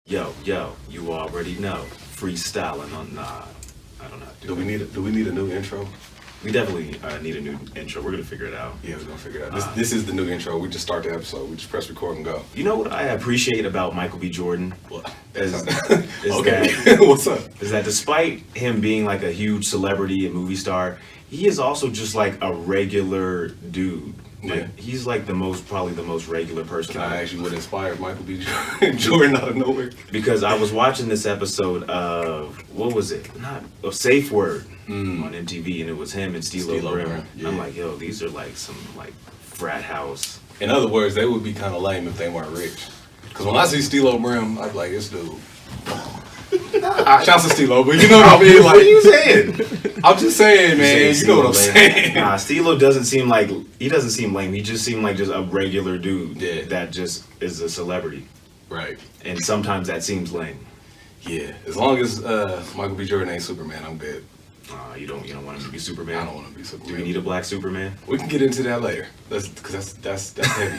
Yo, you already know. Freestyling on I don't know. Do we need a new intro? We definitely need a new intro. We're gonna figure it out. Yeah, we're gonna figure it out. This is the new intro. We just start the episode. We just press record and go. You know what I appreciate about Michael B. Jordan? What? Is Okay. that What's up? is that despite him being like a huge celebrity and movie star, he is also just like a regular dude. Like, Yeah. he's like probably the most regular person. Can I ask you what inspired Michael B. Jordan out of nowhere? Because I was watching this episode of, what was it? Safe Word on MTV, and it was him and Stilo Brim. Yeah. I'm like, yo, these are like some like frat house. In other words, they would be kind of lame if they weren't rich. Because when I see Stilo Brim, I'd be like, this dude. Shouts to Stilo, but you know what I mean? Like, What are you saying? I'm just saying, man. You know what I'm saying? Nah, Stilo doesn't seem lame. He just seemed like just a regular dude that just is a celebrity. Right. And sometimes that seems lame. Yeah. As long as Michael B. Jordan ain't Superman, I'm good. You don't want him to be Superman? I don't want to be Superman. Do we need a black Superman? We can get into that later. Because that's heavy.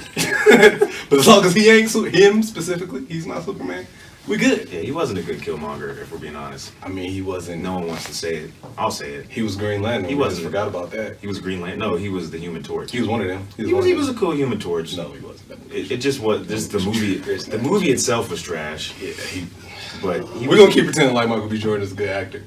But as long as he ain't him specifically, he's not Superman, we good. Yeah, he wasn't a good Killmonger, if we're being honest. I mean, he wasn't. No one wants to say it. I'll say it. He was Green Lantern. He We wasn't. just forgot about that. He was Green Lantern. No, he was the Human Torch. He was one of them. He was a cool Human Torch. No, he wasn't. It just was. Just the movie. The movie itself was trash. Yeah, But we're gonna keep pretending like Michael B. Jordan is a good actor.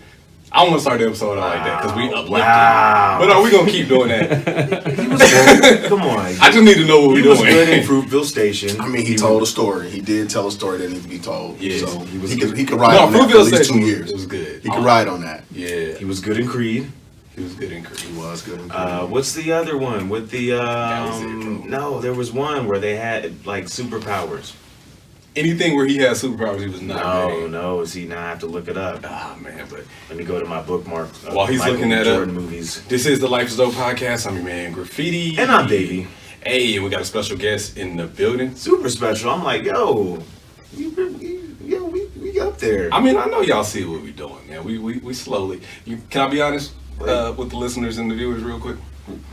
I want to start the episode out like that because we uplifted. Wow. But no, we're gonna keep doing that. He was good. Come on. I just need to know what we're He was doing. good in Fruitville Station. I mean, he told a story. He did tell a story that needed to be told. Yeah, so he could ride on that for Fruitville at least Station 2 years. It was good. He could ride on that. Yeah, He was good in Creed. he was good in Creed. He was good. In Creed. What's the other one with the? That was it, bro. No, there was one where they had like superpowers. Anything where he had superpowers, he was not. No. See, now I have to look it up. Ah man, but Let me go to my bookmark. while he's Michael looking B. that Jordan up, movies. this is the Life is Dope podcast. I'm your man Graffiti, And I'm Davey. Hey, and we got a special guest in the building. Super special. I'm like, yo, we up there. I mean, I know y'all see what we doing, man. We slowly. Can I be honest with the listeners and the viewers, real quick?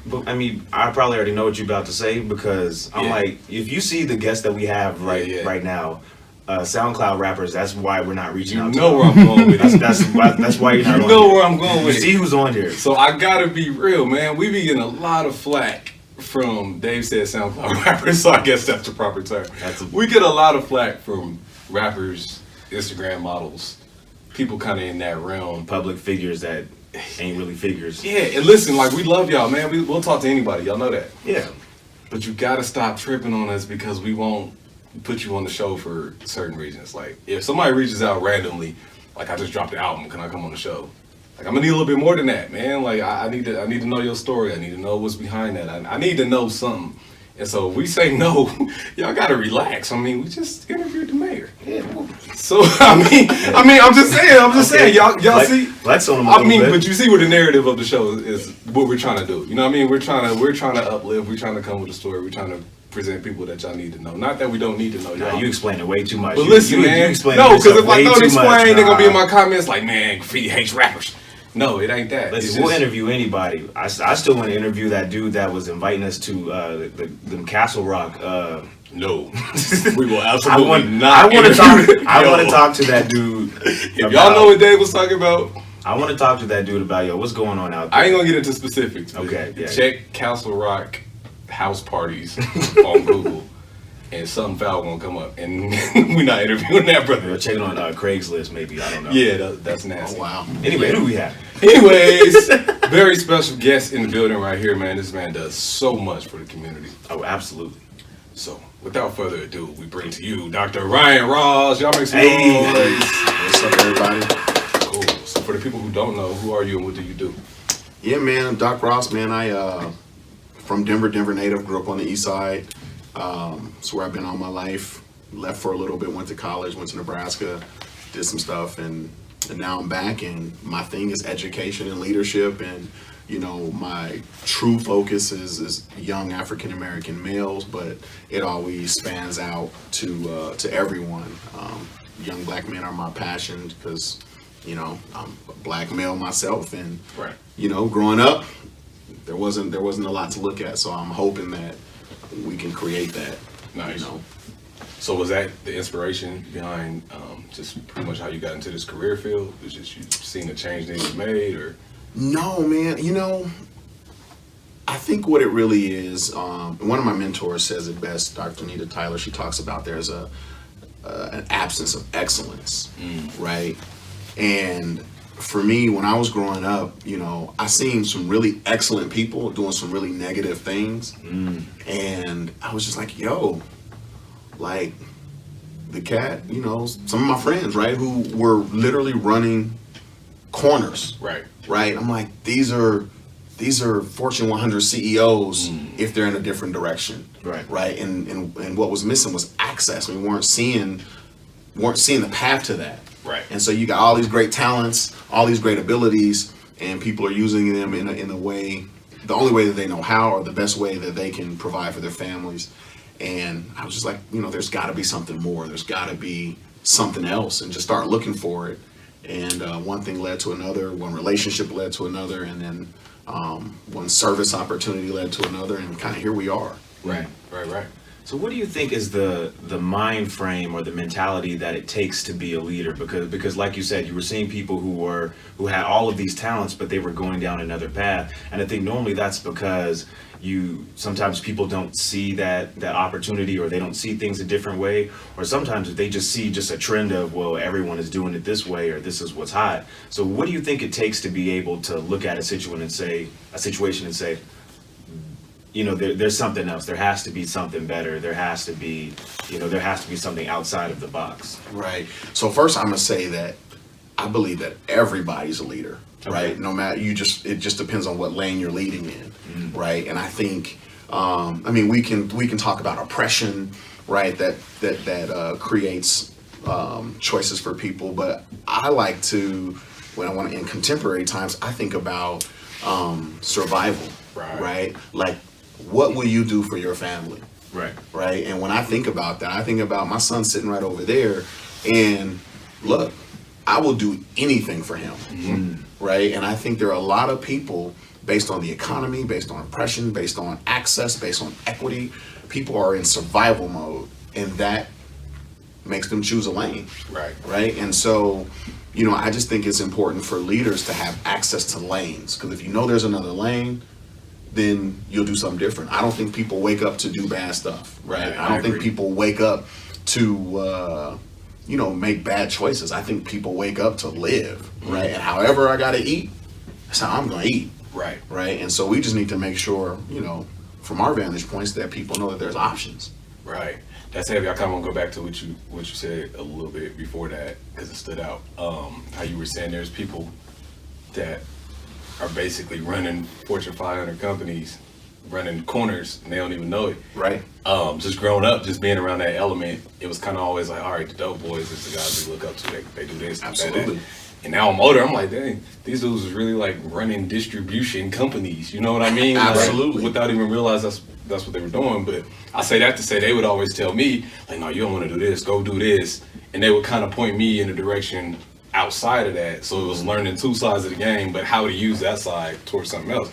But I mean, I probably already know what you're about to say because I'm like, if you see the guests that we have right now, SoundCloud rappers, that's why we're not reaching out. You know where I'm going with it. That's why you're not. You on know here. where I'm going with You it. see who's on here. So I gotta be real, man. We be getting a lot of flack from Dave said SoundCloud rappers, so I guess that's the proper term. We get a lot of flack from rappers, Instagram models, people kind of in that realm. Public figures that ain't really figures. Yeah, and listen, like we love y'all, man. We'll talk to anybody, y'all know that. Yeah. But you gotta stop tripping on us because we won't put you on the show for certain reasons. Like if somebody reaches out randomly, like I just dropped the album, can I come on the show? Like I'm gonna need a little bit more than that, man. Like I need to know your story. I need to know what's behind that. I need to know something. And so if we say no, y'all gotta relax. I mean, we just interviewed the mayor. Yeah. So I'm just saying, y'all see. Flex on them. I mean, but you see what the narrative of the show is. What we're trying to do. You know what I mean? We're trying to uplift. We're trying to come with a story. We're trying to present people that y'all need to know. Not that we don't need to know. Nah, y'all. you explain it way too much. But listen, man. No, because if I don't explain, they're gonna be in my comments like, man, Graffiti hates rappers. No, it ain't that. Listen, we'll interview anybody. I still want to interview that dude that was inviting us to the Castle Rock. No, we will absolutely not. I want to talk to that dude. If y'all know what Dave was talking about, I want to talk to that dude about what's going on out there. I ain't gonna get into specifics. Okay, yeah. Check Castle Rock house parties on Google, and something foul gonna come up, and we're not interviewing that brother. Check it on Craigslist, maybe. I don't know. Yeah, that's nasty. Oh, wow. Anyway, who do we have? Anyways, very special guest in the building right here, man. This man does so much for the community. Oh, absolutely. So, without further ado, we bring to you Dr. Ryan Ross. Y'all make some Hey. noise. What's up, everybody? Cool. So, for the people who don't know, who are you and what do you do? Yeah, man. I'm Doc Ross, man. I from Denver native. Grew up on the east side. It's where I've been all my life. Left for a little bit. Went to college. Went to Nebraska. Did some stuff, and now I'm back. And my thing is education and leadership. And my true focus is young African American males, but it always spans out to everyone. Young black men are my passion because I'm a black male myself, and Right. Growing up, there wasn't a lot to look at. So I'm hoping that we can create that. Nice. So was that the inspiration behind just pretty much how you got into this career field? Was just you seen the change that you made, or? No, man. I think what it really is, one of my mentors says it best, Dr. Anita Tyler. She talks about there's an absence of excellence, right? And for me, when I was growing up, I seen some really excellent people doing some really negative things, and I was just like, yo, like the cat, some of my friends, right, who were literally running corners, Right. I'm like, these are Fortune 100 CEOs if they're in a different direction, right, and what was missing was access. We weren't seeing the path to that. Right. And so you got all these great talents, all these great abilities, and people are using them in a way, the only way that they know how, or the best way that they can provide for their families. And I was just like, there's got to be something more. There's got to be something else, and just start looking for it. And one thing led to another, one relationship led to another, and then one service opportunity led to another, and kind of here we are. Right. So what do you think is the mind frame or the mentality that it takes to be a leader? Because like you said, you were seeing people who had all of these talents, but they were going down another path. And I think normally that's because sometimes people don't see that opportunity, or they don't see things a different way, or sometimes they just see just a trend of, well, everyone is doing it this way, or this is what's hot. So what do you think it takes to be able to look at a situation and say, there's something else. There has to be something better. There has to be something outside of the box. Right. So first, I'm gonna say that I believe that everybody's a leader, right? No matter it just depends on what lane you're leading in, right? And I think, we can talk about oppression, right? That creates choices for people, but I like to, in contemporary times, I think about survival, right? Like, what will you do for your family? Right. And when I think about that, I think about my son sitting right over there, and look, I will do anything for him. Right. And I think there are a lot of people, based on the economy, based on oppression, based on access, based on equity, people are in survival mode, and that makes them choose a lane. Right. And so, I just think it's important for leaders to have access to lanes, because if there's another lane, then you'll do something different. I don't think people wake up to do bad stuff, right? I don't think people wake up to, make bad choices. I think people wake up to live, right? And however I got to eat, that's how I'm going to eat. Right. And so we just need to make sure, from our vantage points, that people know that there's options. Right. That's heavy. I kind of want to go back to what you said a little bit before that, because it stood out. How you were saying there's people that are basically running Fortune 500 companies, running corners, and they don't even know it. Right. Just growing up, just being around that element, it was kind of always like, all right, the dope boys is the guys we look up to. They do this, absolutely. That. And now I'm older, I'm like, dang, these dudes is really like running distribution companies. You know what I mean? Absolutely. Like, without even realizing that's what they were doing. But I say that to say they would always tell me, like, no, you don't want to do this, go do this. And they would kind of point me in a direction outside of that. So it was learning two sides of the game, but how to use that side towards something else.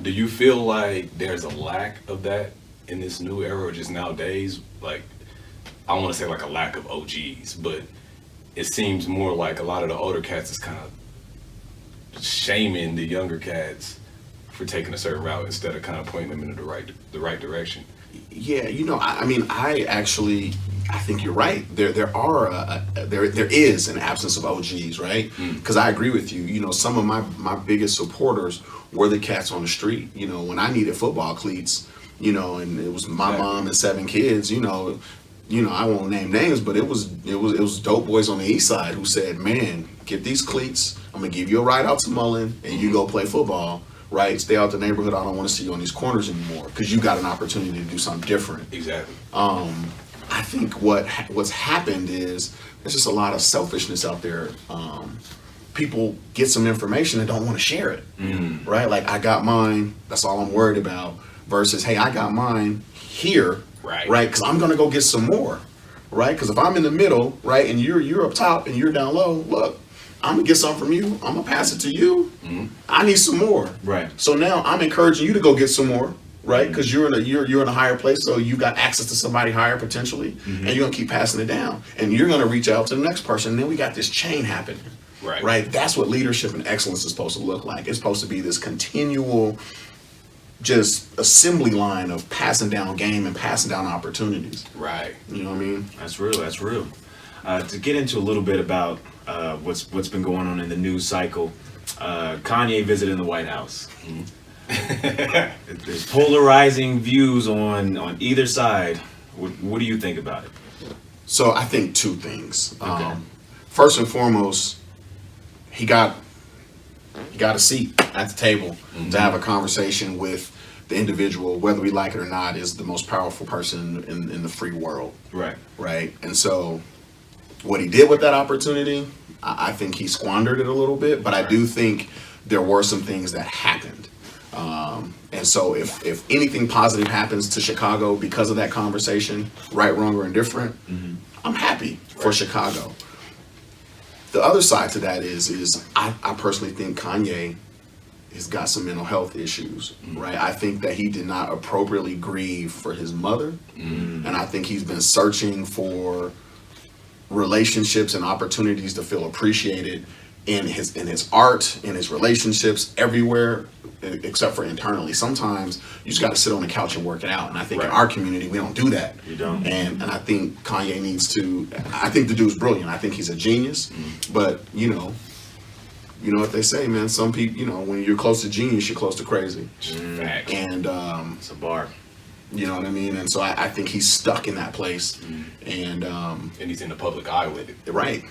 Do you feel like there's a lack of that in this new era, or just nowadays? Like, I don't want to say like a lack of OGs, but it seems more like a lot of the older cats is kind of shaming the younger cats for taking a certain route instead of kind of pointing them in the right direction. Yeah, I think you're right. There is an absence of OGs, right? Because I agree with you. Some of my biggest supporters were the cats on the street. When I needed football cleats, and it was my mom and 7 kids. I won't name names, but it was dope boys on the east side who said, "Man, get these cleats. I'm gonna give you a ride out to Mullen, and you go play football." Right, stay out the neighborhood. I don't want to see you on these corners anymore, because you got an opportunity to do something different. Exactly. I think what's happened is there's just a lot of selfishness out there. People get some information and don't want to share it. Right, like, I got mine. That's all I'm worried about. Versus, hey, I got mine here. Right, because I'm gonna go get some more. Right, because if I'm in the middle, right, and you're up top and you're down low, look, I'm gonna get something from you. I'm gonna pass it to you. I need some more. Right. So now I'm encouraging you to go get some more, right? Because you're in a higher place, so you got access to somebody higher potentially, and you're gonna keep passing it down, and you're gonna reach out to the next person, and then we got this chain happening, right? That's what leadership and excellence is supposed to look like. It's supposed to be this continual, just assembly line of passing down game and passing down opportunities. Right. You know what I mean? That's real. That's real. To get into a little bit about what's been going on in the news cycle, Kanye visited the White House. There's polarizing views on either side. What do you think about it? So I think two things. Okay. First and foremost, he got a seat at the table to have a conversation with the individual, whether we like it or not, is the most powerful person in the free world. Right. Right. And so what he did with that opportunity, I think he squandered it a little bit, but I do think there were some things that happened. And so if anything positive happens to Chicago because of that conversation, right, wrong, or indifferent, I'm happy for Chicago. The other side to that is I personally think Kanye has got some mental health issues, right? I think that he did not appropriately grieve for his mother, and I think he's been searching for relationships and opportunities to feel appreciated in his art, in his relationships, everywhere except for internally. Sometimes you just got to sit on the couch and work it out, and I think in our community we don't do that. You don't. And I think Kanye needs to. I think the dude's brilliant. I think he's a genius, but you know what they say, man. Some people, when you're close to genius, you're close to crazy. Fact. And It's a bar. you know what I mean. And so I think he's stuck in that place, and he's in the public eye with it. right,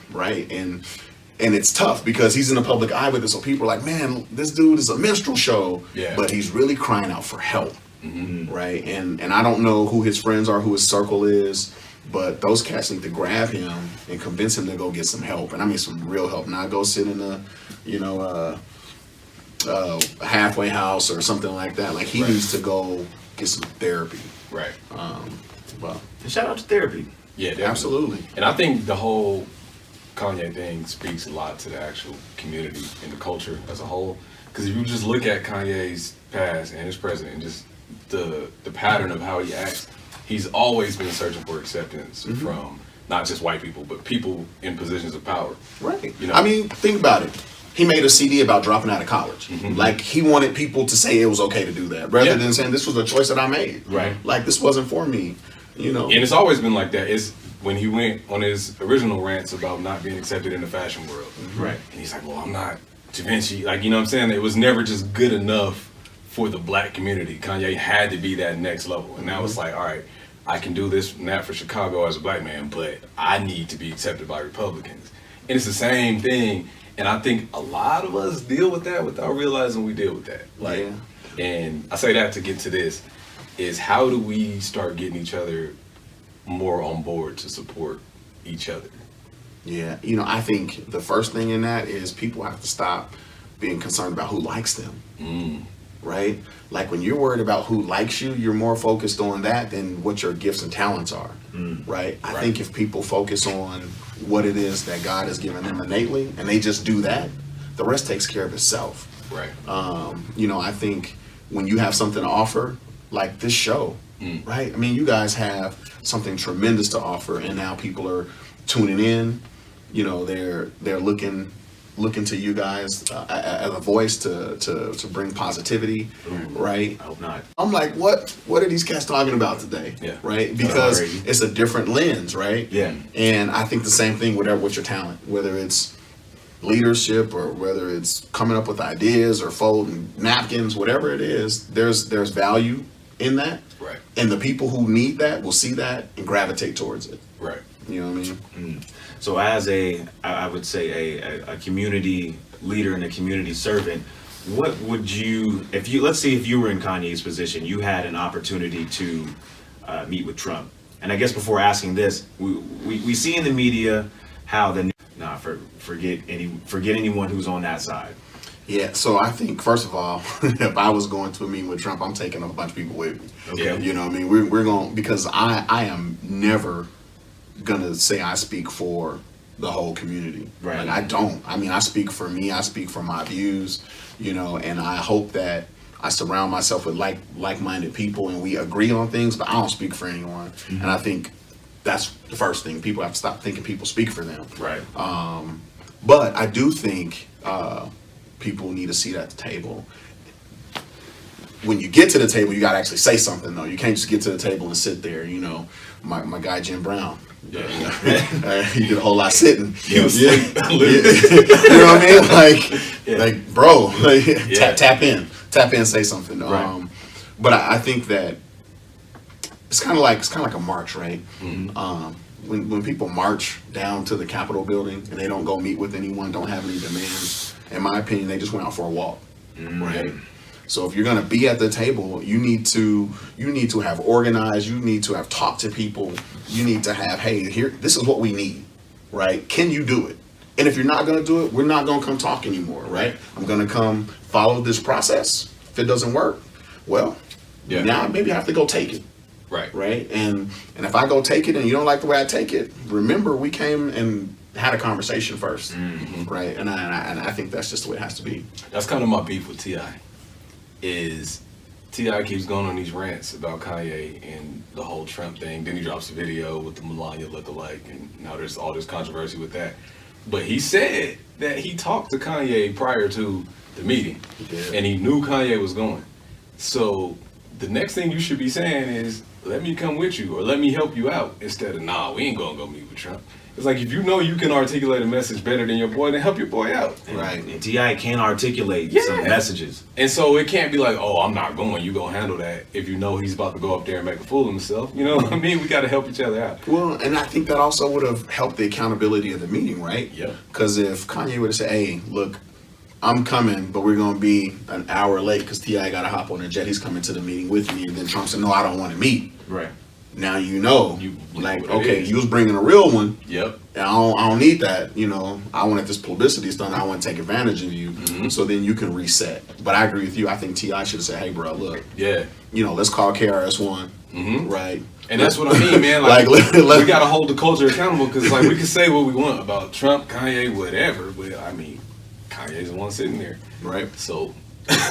and it's tough because he's in the public eye with it. So people are like, man, this dude is a minstrel show, but he's really crying out for help, right? And I don't know who his friends are, who his circle is, but those cats need to grab him and convince him to go get some help, and I mean some real help. Not go sit in a, halfway house or something like that. Like he needs to go get some therapy. Right. Well, And shout out to therapy. Yeah, definitely. absolutely. And I think the whole Kanye thing speaks a lot to the actual community and the culture as a whole. Because if you just look at Kanye's past and his present and just the pattern of how he acts, he's always been searching for acceptance from not just white people, but people in positions of power. Right. You know? I mean, think about it. He made a CD about dropping out of college. Like he wanted people to say it was okay to do that, rather than saying this was a choice that I made. Right. Like this wasn't for me. And it's always been like that. It's when he went on his original rants about not being accepted in the fashion world. Right. And he's like, well, I'm not Da Vinci. Like, you know what I'm saying? It was never just good enough for the black community. Kanye had to be that next level. And now it's like, all right, I can do this and that for Chicago as a black man, but I need to be accepted by Republicans. And it's the same thing. And I think a lot of us deal with that without realizing we deal with that. Like, and I say that to get to this, is how do we start getting each other more on board to support each other? Yeah. I think the first thing in that is people have to stop being concerned about who likes them. Right? Like when you're worried about who likes you, you're more focused on that than what your gifts and talents are. Right? I think if people focus on what it is that God has given them innately and they just do that, the rest takes care of itself. Right. I think when you have something to offer, like this show, right? I mean, you guys have something tremendous to offer, and now people are tuning in. They're looking to you guys as a voice to bring positivity, right? I hope not. I'm like, what are these cats talking about today? Yeah. Right? Because it's a different lens, right? Yeah. And I think the same thing with your talent, whether it's leadership or whether it's coming up with ideas or folding napkins, whatever it is, there's value in that. Right. And the people who need that will see that and gravitate towards it. Right. You know what I mean? So as I would say a community leader and a community servant, what would you, let's say if you were in Kanye's position, you had an opportunity to meet with Trump. And I guess before asking this, we see in the media how forget anyone who's on that side. Yeah, so I think, first of all, if I was going to a meeting with Trump, I'm taking a bunch of people with me. Okay. You know what I mean? We're going, because I am never going to say I speak for the whole community. Right. Like, I don't. I mean, I speak for me. I speak for my views, and I hope that I surround myself with like-minded people, and we agree on things. But I don't speak for anyone, and I think that's the first thing. People have to stop thinking people speak for them. Right. But I do think people need a seat at the table. When you get to the table, you got to actually say something, though. You can't just get to the table and sit there. You know, my guy Jim Brown. Yeah. He did a whole lot sitting. He was You asleep. know what I mean? Like bro, Yeah. tap in, say something. Right. But I think that it's kind of like a march, right? When people march down to the Capitol building and they don't go meet with anyone, don't have any demands, in my opinion, they just went out for a walk, right? So if you're gonna be at the table, you need to have organized. You need to have talked to people. You need to have, hey, here, this is what we need, right? Can you do it? And if you're not gonna do it, we're not gonna come talk anymore, right? I'm gonna come follow this process. If it doesn't work, well, now maybe I have to go take it. Right. And if I go take it and you don't like the way I take it, remember we came and had a conversation first, right? And I think that's just the way it has to be. That's kind of my beef with T.I. is T.I. keeps going on these rants about Kanye and the whole Trump thing. Then he drops a video with the Melania lookalike, and now there's all this controversy with that. But he said that he talked to Kanye prior to the meeting, and he knew Kanye was going. So the next thing you should be saying is, let me come with you or let me help you out, instead of, nah, we ain't gonna go meet with Trump. It's like, if you know you can articulate a message better than your boy, then help your boy out. Right. And T.I. can articulate some messages. And so it can't be like, oh, I'm not going, you gonna handle that, if you know he's about to go up there and make a fool of himself. You know what I mean? We gotta help each other out. Well, and I think that also would have helped the accountability of the meeting, right? Yeah. Because if Kanye would have said, hey, look, I'm coming, but we're going to be an hour late because T.I. got to hop on a jet. He's coming to the meeting with me. And then Trump said, no, I don't want to meet. Right. Now you know, You like, know what it okay, is. you was bringing a real one. Yep. And I don't need that. You know, I wanted this publicity stunt. I want to take advantage of you. So then you can reset. But I agree with you. I think T.I. should have said, hey, bro, look, Yeah. you know, let's call KRS-One. Right. And that's what I mean, man. Like, we gotta hold the culture accountable, because like we can say what we want about Trump, Kanye, whatever, but I mean, Kanye's the one sitting there. Right. So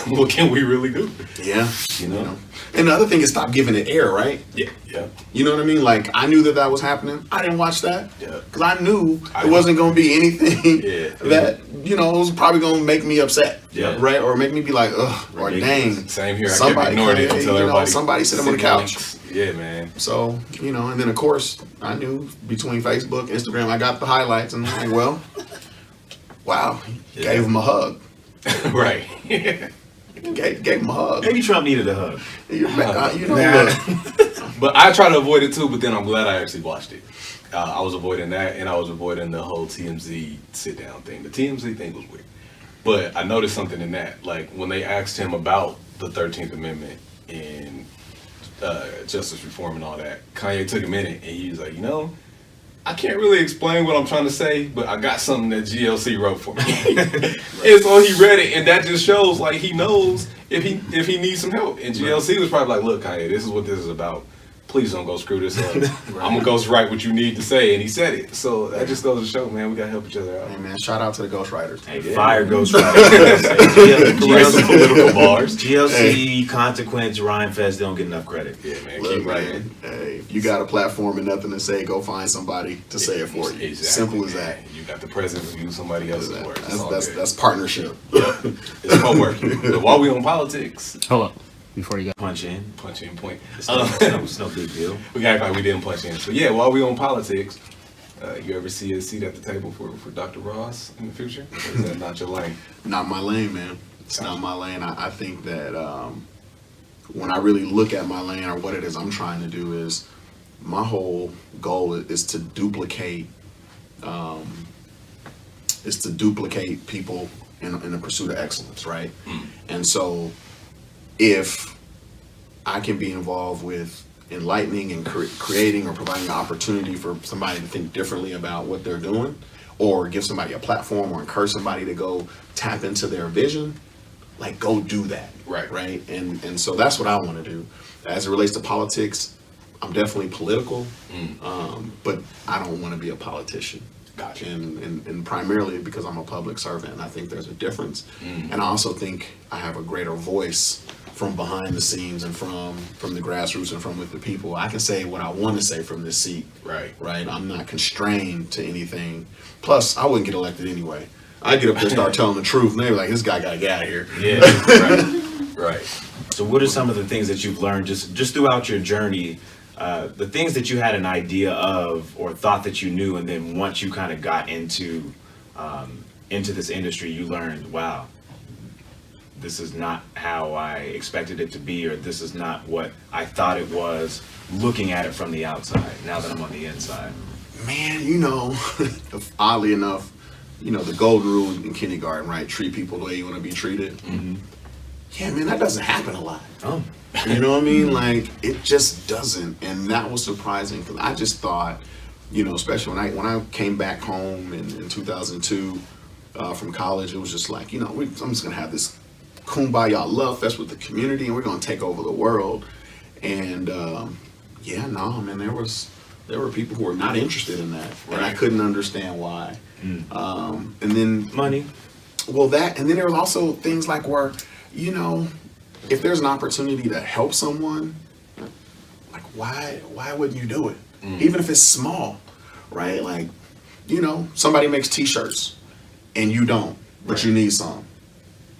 what can we really do? Yeah. You know? And the other thing is stop giving it air, right? Yeah. Yeah. You know what I mean? Like, I knew that was happening. I didn't watch that. Yeah. Because I knew it wasn't going to be anything that, you know, it was probably going to make me upset. Yeah. Right? Or make me be like, ugh, or dang. Same here. I kept Somebody, ignoring it until everybody. somebody sit him on the couch. Yeah, man. So, you know, and then of course, I knew between Facebook, Instagram, I got the highlights, and I'm like, well, wow, gave him a hug. Right. Gave him a hug. Maybe Trump needed a hug. You know, look. But I try to avoid it too, but then I'm glad I actually watched it. I was avoiding that, and I was avoiding the whole TMZ sit-down thing. The TMZ thing was weird. But I noticed something in that. Like, when they asked him about the 13th Amendment and justice reform and all that, Kanye took a minute, and he was like, you know, I can't really explain what I'm trying to say, but I got something that GLC wrote for me. And so he read it, and that just shows, like, he knows if he needs some help. And GLC was probably like, look, Kanye, this is what this is about. Please don't go screw this up. I'm gonna go write what you need to say, and he said it. So that just goes to show, man, we gotta help each other out. Hey, man, shout out to the ghostwriters. Hey, fire ghostwriters. Some political bars. GLC, Consequence, Rhyme Fest, they don't get enough credit. Yeah, man, Look, keep writing. man, hey, if you got a platform and nothing to say, go find somebody to say it for you. Exactly, Simple as man. that. You got the president to use somebody else's words. That's partnership. Yep. It's co-working. But while we on politics, Hold up, before you go. Punch in. punch in point. It's no big deal. We got like we didn't punch in. So yeah, while we on politics, you ever see a seat at the table for Dr. Ross in the future? Or is that not your lane? Not my lane, man. It's not my lane. I think that when I really look at my lane or what it is I'm trying to do is my whole goal is to duplicate people in the pursuit of excellence, right? And so if I can be involved with enlightening and creating or providing an opportunity for somebody to think differently about what they're doing, or give somebody a platform or encourage somebody to go tap into their vision, like go do that. Right. And so that's what I want to do. As it relates to politics, I'm definitely political, but I don't want to be a politician. Gotcha. And primarily because I'm a public servant, and I think there's a difference. Mm. And I also think I have a greater voice from behind the scenes and from the grassroots and from with the people. I can say what I want to say from this seat. Right. Right. I'm not constrained to anything. Plus, I wouldn't get elected anyway. I get up there and start telling the truth, and they're like, "This guy got to get out of here." Yeah. Right. Right. So what are some of the things that you've learned just throughout your journey? The things that you had an idea of or thought that you knew, and then once you kind of got into this industry, you learned, wow, this is not how I expected it to be, or this is not what I thought it was looking at it from the outside, now that I'm on the inside. Man, oddly enough, the golden rule in kindergarten, right? Treat people the way you want to be treated. Mm-hmm. Yeah, man, that doesn't happen a lot. Oh. You know what I mean? Like, it just doesn't. And that was surprising because I just thought, especially when I came back home in 2002 from college, it was just like, I'm just going to have this kumbaya love fest with the community and we're going to take over the world. And man, there were people who were not interested in that. Right. And I couldn't understand why. And then Money. well, that, and then there was also things like where, if there's an opportunity to help someone, like why wouldn't you do it? Even if it's small, right? Like, somebody makes t-shirts and you don't, but Right. you need some.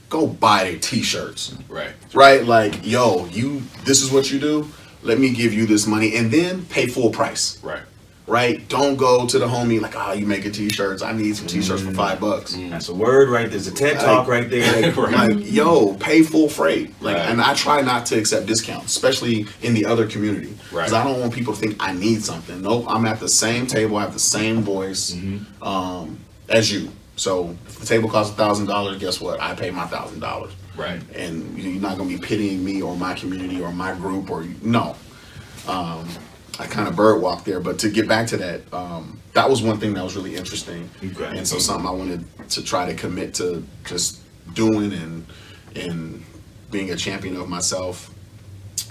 Go buy their t-shirts. Right. Right? Like, this is what you do. Let me give you this money and then pay full price. Right. Right? Don't go to the homie like, you making t-shirts. I need some t-shirts for $5. That's a word, right? There's a TED Talk right there. Pay full freight. Like, Right. and I try not to accept discounts, especially in the other community, Right. because I don't want people to think I need something. Nope, I'm at the same table, I have the same voice as you. So if the table costs $1,000, guess what? I pay my $1,000. Right. And you're not going to be pitying me or my community or my group or no. I kind of bird walked there, but to get back to that, that was one thing that was really interesting. Okay. And so something I wanted to try to commit to just doing and being a champion of myself.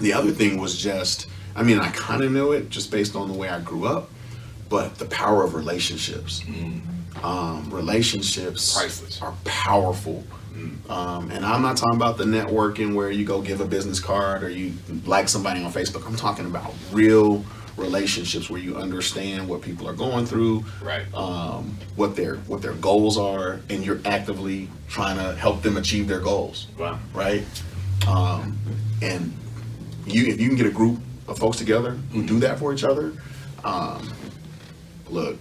The other thing was I kind of knew it just based on the way I grew up, but the power of relationships. Relationships Priceless. are powerful. And I'm not talking about the networking where you go give a business card or you like somebody on Facebook. I'm talking about real relationships where you understand what people are going through, Right. what their goals are, and you're actively trying to help them achieve their goals. Wow. Right? And if you can get a group of folks together who do that for each other, look,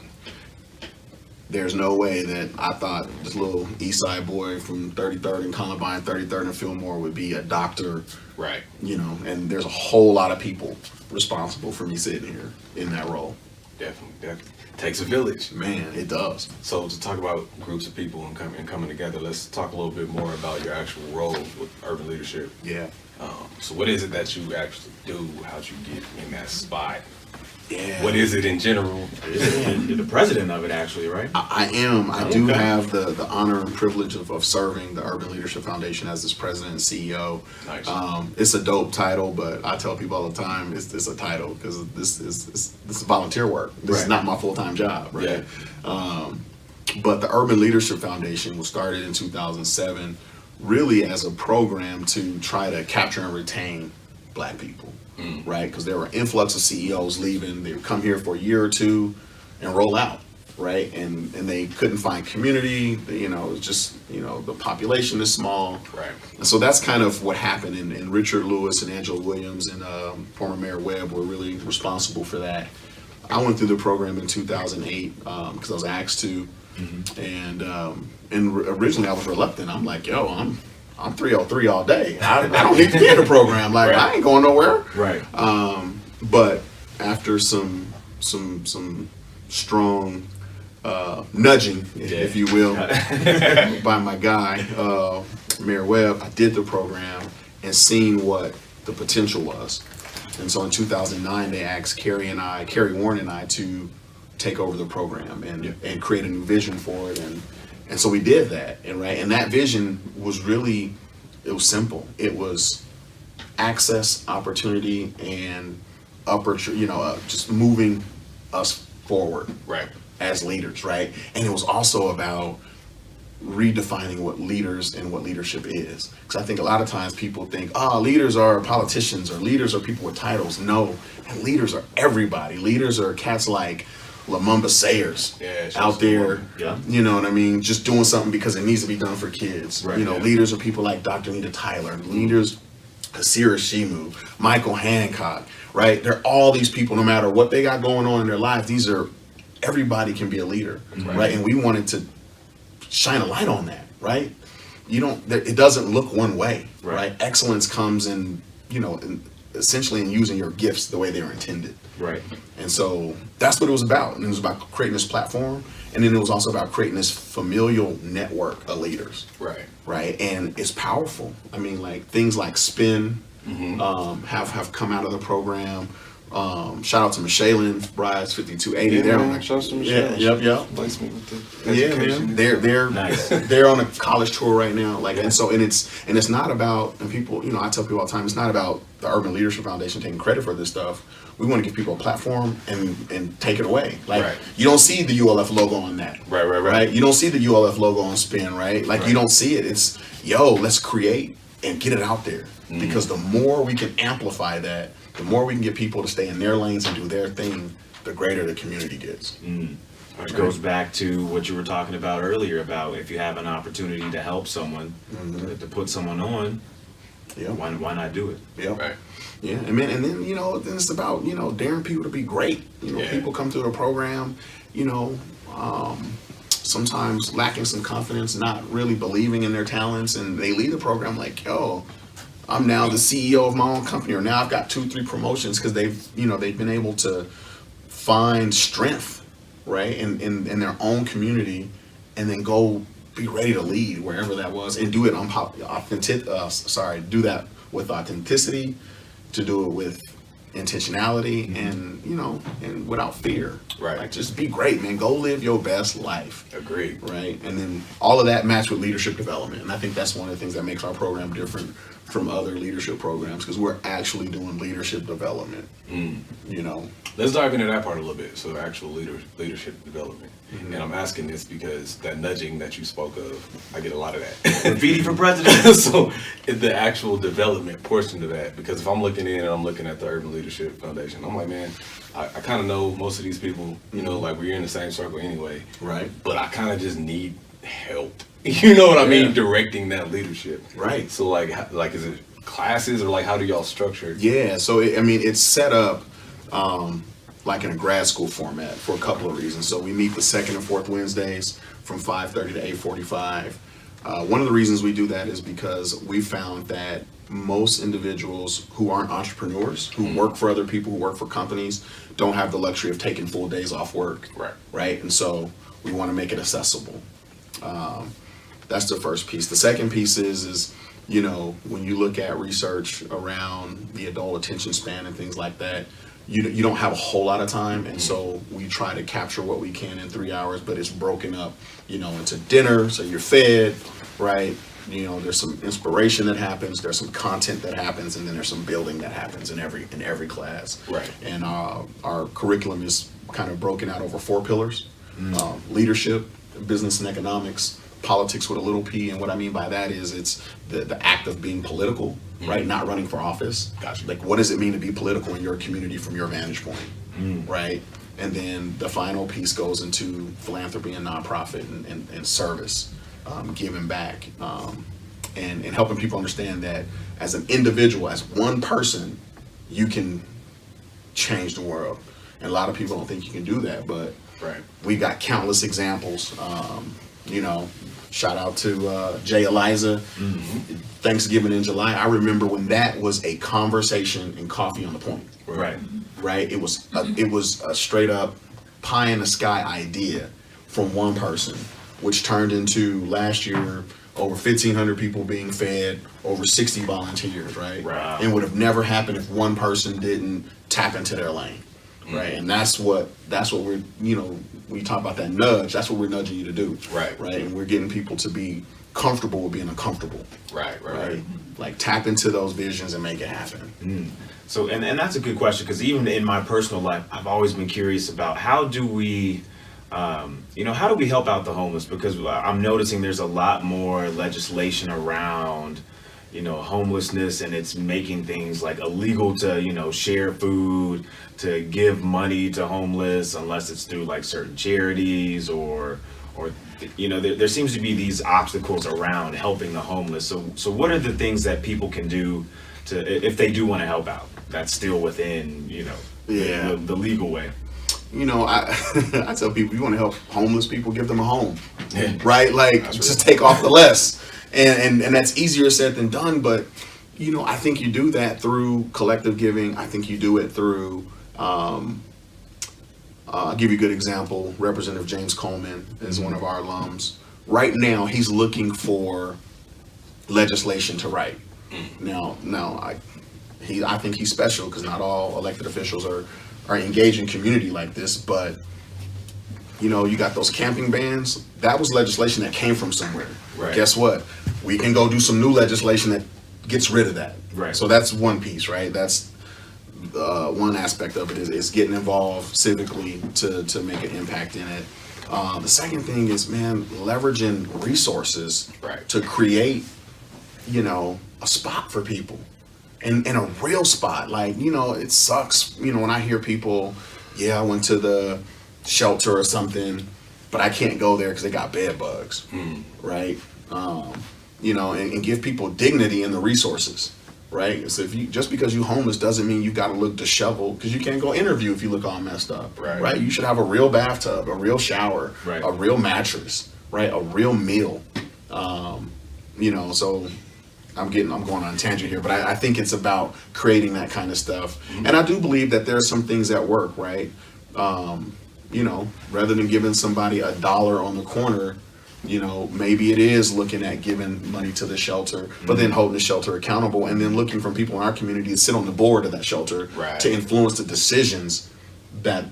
there's no way that I thought this little East Side boy from 33rd and Columbine, 33rd and Fillmore would be a doctor, Right. and there's a whole lot of people responsible for me sitting here in that role. Definitely. Takes a village. Man, it does. So to talk about groups of people and coming together, let's talk a little bit more about your actual role with urban leadership. Yeah. So what is it that you actually do? How'd you get in that spot? Yeah. What is it in general? You're the president of it, actually, right? I am. I do Okay. have the honor and privilege of serving the Urban Leadership Foundation as its president and CEO. Nice. It's a dope title, but I tell people all the time it's a title because this is volunteer work. This is Right. not my full-time job, right? But the Urban Leadership Foundation was started in 2007 really as a program to try to capture and retain Black people. Right? Because there were influx of CEOs leaving. They would come here for a year or two and roll out, right? And they couldn't find community. It's just, the population is small. Right. And so that's kind of what happened. And Richard Lewis and Angela Williams and former Mayor Webb were really responsible for that. I went through the program in 2008 because I was asked to. And originally I was reluctant. I'm like, I'm 303 all day. I don't need to be in the program. Like, Right. I ain't going nowhere. Right. But after some strong nudging, if you will, by my guy, Mayor Webb, I did the program and seen what the potential was. And so in 2009, they asked Carrie Warren and I to take over the program and create a new vision for it. And so we did that, and that vision was it was simple. It was access, opportunity, and just moving us forward. Right. as leaders, right? And it was also about redefining what leaders and what leadership is. Because I think a lot of times people think, leaders are politicians or leaders are people with titles. No, and leaders are everybody. Leaders are cats like Lamumba Sayers out there, you know what I mean, just doing something because it needs to be done for kids. Right, leaders are people like Dr. Nita Tyler, leaders, Hasira Shimu, Michael Hancock, right? They're all these people, no matter what they got going on in their lives, everybody can be a leader, right? And we wanted to shine a light on that, right? It doesn't look one way, right? Excellence comes in, essentially in using your gifts the way they were intended. Right. And so that's what it was about. And it was about creating this platform. And then it was also about creating this familial network of leaders. Right. Right. And it's powerful. I mean, like things like Spin have come out of the program. Shout out to Michelle Brides 5280. Yeah, they're man. on the, Shout out to Michelle. Yep. Bless me with the Yeah, education. man. They're Nice. they're on a college tour right now. And it's not about, and people, I tell people all the time, it's not about the Urban Leadership Foundation taking credit for this stuff. We want to give people a platform and take it away. You don't see the ULF logo on that. Right. You don't see the ULF logo on Spin, right? You don't see it. It's, let's create and get it out there. Because the more we can amplify that, the more we can get people to stay in their lanes and do their thing, the greater the community gets. Which goes back to what you were talking about earlier about if you have an opportunity to help someone, to put someone on, why not do it? Yep. Right. Yeah, and then then it's about daring people to be great. People come through the program, sometimes lacking some confidence, not really believing in their talents, and they leave the program like, I'm now the CEO of my own company, or now I've got 2-3 promotions because they've been able to find strength, right, in their own community, and then go be ready to lead wherever that was, and do it do that with authenticity, to do it with intentionality, and and without fear. Right. Just be great, man. Go live your best life. Agreed. Right. And then all of that matched with leadership development. And I think that's one of the things that makes our program different from other leadership programs, because we're actually doing leadership development. Let's dive into that part a little bit. So actual leadership development. And I'm asking this because that nudging that you spoke of, I get a lot of that. Graffiti for president. So the actual development portion of that, because if I'm looking in and I'm looking at the Urban Leadership Foundation, I'm like, man, I kind of know most of these people, we're in the same circle anyway. Right. But I kind of just need help. You know what I mean? Directing that leadership. Right. So is it classes, or how do y'all structure? Yeah. So it's set up in a grad school format for a couple of reasons. So we meet the second and fourth Wednesdays from 5:30 to 8:45. One of the reasons we do that is because we found that most individuals who aren't entrepreneurs, who work for other people, who work for companies, don't have the luxury of taking full days off work. Right. And so we want to make it accessible. That's the first piece. The second piece is when you look at research around the adult attention span and things like that, you don't have a whole lot of time, and so we try to capture what we can in 3 hours, but it's broken up, into dinner, so you're fed, right? There's some inspiration that happens, there's some content that happens, and then there's some building that happens in every class. Right. And our curriculum is kind of broken out over 4 pillars: leadership, business and economics, politics with a little p, and what I mean by that is it's the act of being political, right? Not running for office. Gotcha. What does it mean to be political in your community from your vantage point, right? And then the final piece goes into philanthropy and nonprofit and service, giving back, and helping people understand that as an individual, as one person, you can change the world. And a lot of people don't think you can do that, but we got countless examples. Shout out to Jay Eliza, Thanksgiving in July. I remember when that was a conversation in Coffee on the Point. Right. It was a straight up pie in the sky idea from one person, which turned into last year over 1,500 people being fed, over 60 volunteers. Right. And would have never happened if one person didn't tap into their lane. Right. And that's what we're, we talk about that nudge, that's what we're nudging you to do. Right. And we're getting people to be comfortable with being uncomfortable. Right. Tap into those visions and make it happen. So, and that's a good question, because even in my personal life, I've always been curious about how do we How do we help out the homeless? Because I'm noticing there's a lot more legislation around, homelessness, and it's making things like illegal to, share food, to give money to homeless, unless it's through like certain charities or there seems to be these obstacles around helping the homeless. So what are the things that people can do if they do want to help out? That's still within, the legal way. I tell people, you want to help homeless people, give them a home, right? That's Just real. take off the less, and that's easier said than done. But I think you do that through collective giving. I think you do it through. I'll give you a good example. Representative James Coleman is one of our alums. Right now, he's looking for legislation to write. Now, I think he's special because not all elected officials are engaged in community like this, but you got those camping bans. That was legislation that came from somewhere. Right. Guess what? We can go do some new legislation that gets rid of that. Right. So that's one piece, right? That's one aspect of it is getting involved civically to make an impact in it. The second thing is, man, leveraging resources Right. to create, a spot for people. And a real spot. It sucks, when I hear people, I went to the shelter or something, but I can't go there because they got bed bugs, right? And give people dignity in the resources, right? So just because you homeless doesn't mean you got to look disheveled, because you can't go interview if you look all messed up, Right. You should have a real bathtub, a real shower, Right. a real mattress, right? A real meal, so I'm going on a tangent here, but I think it's about creating that kind of stuff. And I do believe that there are some things that work, right? Rather than giving somebody $1 on the corner, maybe it is looking at giving money to the shelter, but then holding the shelter accountable, and then looking for people in our community to sit on the board of that shelter Right. to influence the decisions that,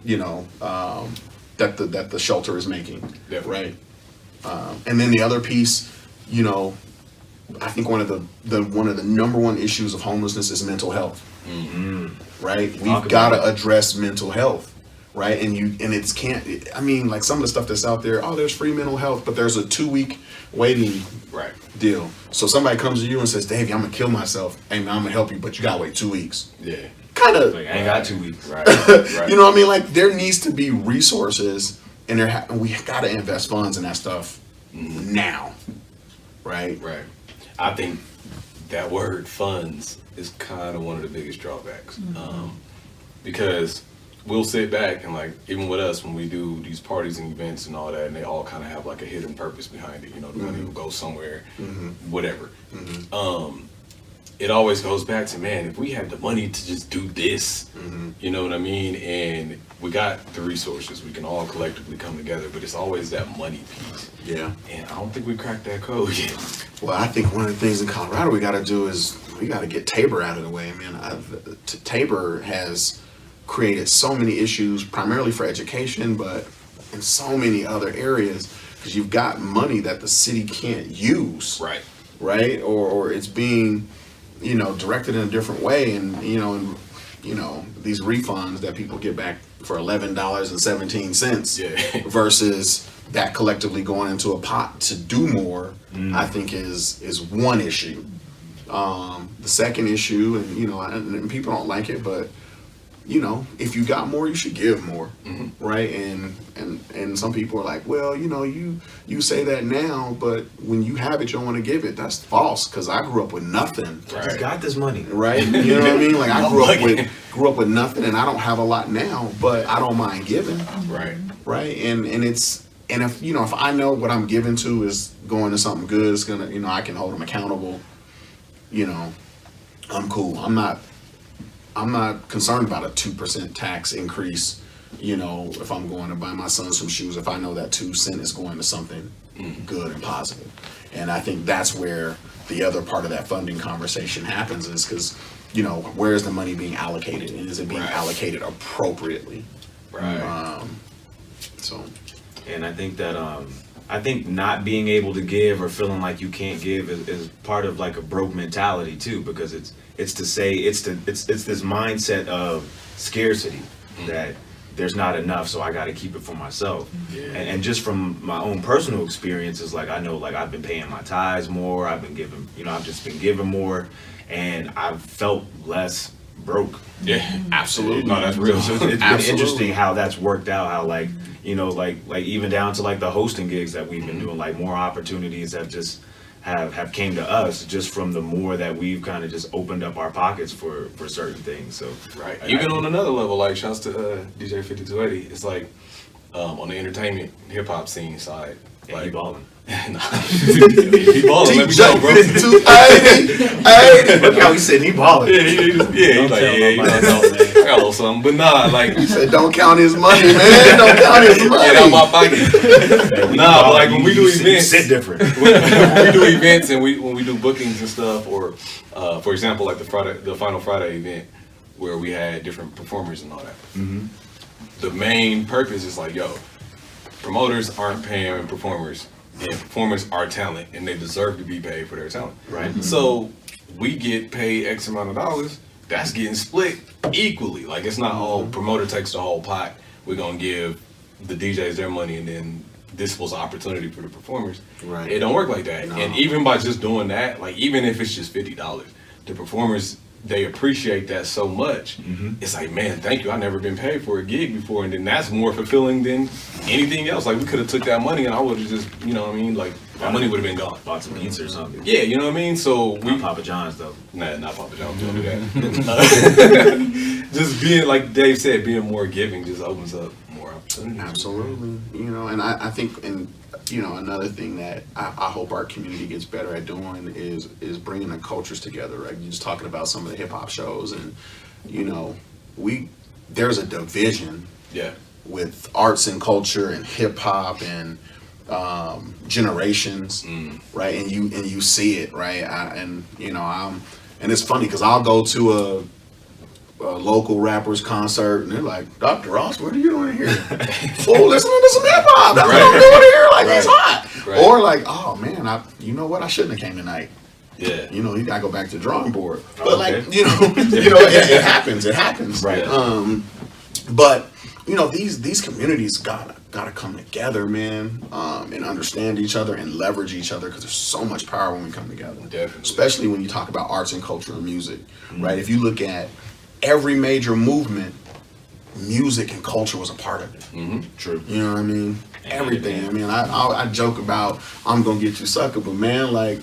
that the shelter is making, Definitely. right? And then the other piece, I think one of the number one issues of homelessness is mental health. Right? We've got to address mental health, right? And it's like some of the stuff that's out there, there's free mental health, but there's a 2-week waiting Right. deal. So somebody comes to you and says, Davey, I'm gonna kill myself. Hey man, I'm gonna help you, but you gotta wait 2 weeks. Yeah. Kind of, Like, I ain't got 2 weeks. Right. Right. you know what I mean? Like, there needs to be resources, and we gotta invest funds in that stuff now, right? Right. I think that word funds is kind of one of the biggest drawbacks. Because we'll sit back and, like, even with us, when we do these parties and events and all that, and they all kind of have like a hidden purpose behind it, the money will go somewhere, whatever. It always goes back to, man, if we had the money to just do this, you know what I mean? And we got the resources, we can all collectively come together, but it's always that money piece. Yeah. And I don't think we cracked that code yet. Well, I think one of the things in Colorado we got to do is we got to get Tabor out of the way. Man, Tabor has created so many issues, primarily for education, but in so many other areas, because you've got money that the city can't use, right? Or it's being, directed in a different way, and these refunds that people get back for $11.17, Yeah. versus that collectively going into a pot to do more, I think is one issue. The second issue, and people don't like it, but if you got more, you should give more, right? And some people are like, well, you say that now, but when you have it, you don't want to give it. That's false, because I grew up with nothing, I just got this money. right? You know what I mean? Like, I grew up with nothing, and I don't have a lot now, but I don't mind giving, Right. right? And if if I know what I'm giving to is going to something good, it's gonna, I can hold them accountable. I'm cool. I'm not concerned about a 2% tax increase, if I'm going to buy my son some shoes, if I know that 2 cents is going to something good and positive. And I think that's where the other part of that funding conversation happens, is because, where is the money being allocated, and is it being allocated appropriately? Right. So. And I think that I think not being able to give or feeling like you can't give is part of like a broke mentality too, because it's this mindset of scarcity that there's not enough, so I got to keep it for myself. Yeah. And just from my own personal experiences, like I know, like I've been paying my tithes more. I've been giving, I've just been giving more, and I've felt less broke. Yeah, Absolutely. No, that's real. So it's been Absolutely. interesting how that's worked out. How like even down to like the hosting gigs that we've been doing, like more opportunities have just have came to us just from the more that we've kind of just opened up our pockets for certain things. So Right. Even on another level, like shouts to DJ 5280, it's like on the entertainment hip hop scene side, yeah, like he balling. nah. he balling. Let me know, bro. 5280. Look how he said he balling. Yeah, he's like, tell nobody I got a little something, but nah, like He said, don't count his money, man. Don't count his money. get out my pocket. Nah, but like when we do You events, sit different. when we do events and when we do bookings and stuff, or for example, like the Final Friday event where we had different performers and all that. Mm-hmm. The main purpose is like, yo, promoters aren't paying performers, and performers are talent, and they deserve to be paid for their talent. Right. So we get paid X amount of dollars. That's getting split equally. Like it's not all promoter takes the whole pot. We're gonna give the DJs their money, and then this was an opportunity for the performers. Right. It don't work like that. No. And even by just doing that, like even if it's just $50, the performers, they appreciate that so much. Mm-hmm. It's like, man, thank you. I've never been paid for a gig before, and then that's more fulfilling than anything else. Like we could have took that money, and I would have just, you know what I mean? Like my money would have been gone. Bought some pizza or something. Yeah, you know what I mean? So Not Papa John's though. Nah, not Papa John's. Don't do that. Just being, like Dave said, being more giving just opens up more opportunities. Absolutely. And I think, and another thing that I hope our community gets better at doing is bringing the cultures together, right? You're just talking about some of the hip hop shows, and there's a division Yeah. with arts and culture and hip hop and generations, right? And you see it, right? And it's funny because I'll go to a local rappers concert and they're like, Dr. Ross, what are you doing here? Oh, listening to some hip hop. That's what I'm doing here. Like it's hot. Right. Or like, oh man, you know what? I shouldn't have came tonight. Yeah. You gotta go back to the drawing board. But Okay. like, it happens. It happens. Right. But these communities gotta come together, man, and understand each other and leverage each other because there's so much power when we come together. Definitely. Especially when you talk about arts and culture and music, right? If you look at every major movement, music and culture was a part of it. Mm-hmm. True. You know what I mean? Everything. I mean, I joke about I'm gonna get you sucker, but man, like,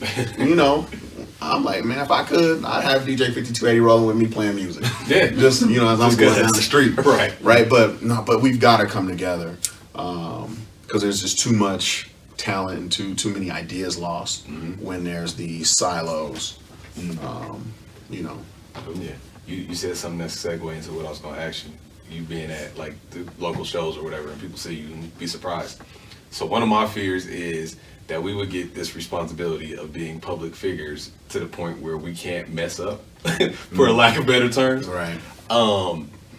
I'm like, man, if I could, I'd have DJ 5280 rolling with me playing music. Yeah. Just, as I'm Just going 'cause down the street. Right. Right. But we've got to come together because there's just too much talent and too many ideas lost when there's these silos. Yeah. You said something that's a segue into what I was going to ask you. You being at like the local shows or whatever, and people see you and be surprised. So one of my fears is that we would get this responsibility of being public figures to the point where we can't mess up, for a lack of better terms. Right.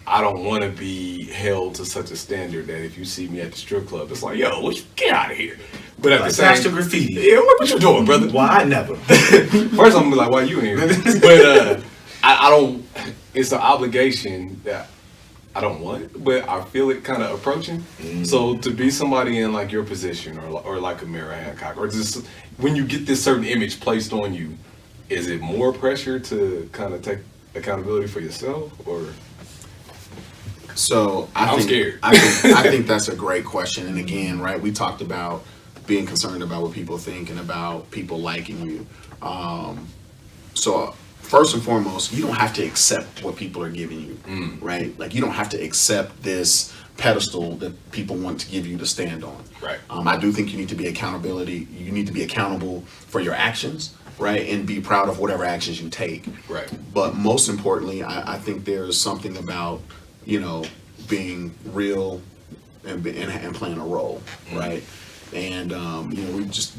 I don't want to be held to such a standard that if you see me at the strip club, it's like, yo, get out of here. But at the Like same Pastor Graffiti. yeah, what you doing, brother? Why I never. First, I'm gonna be like, why you in here? But I don't. It's an obligation that I don't want, but I feel it kind of approaching. So to be somebody in like your position, or like a Mara Hancock, or just when you get this certain image placed on you, is it more pressure to kind of take accountability for yourself, or? So I'm scared. I think that's a great question. And again, right, we talked about being concerned about what people think and about people liking you. So first and foremost, you don't have to accept what people are giving you, right? Like you don't have to accept this pedestal that people want to give you to stand on. Right. I do think you need to be You need to be accountable for your actions, right, and be proud of whatever actions you take. Right. But most importantly, I think there's something about being real and playing a role, right? And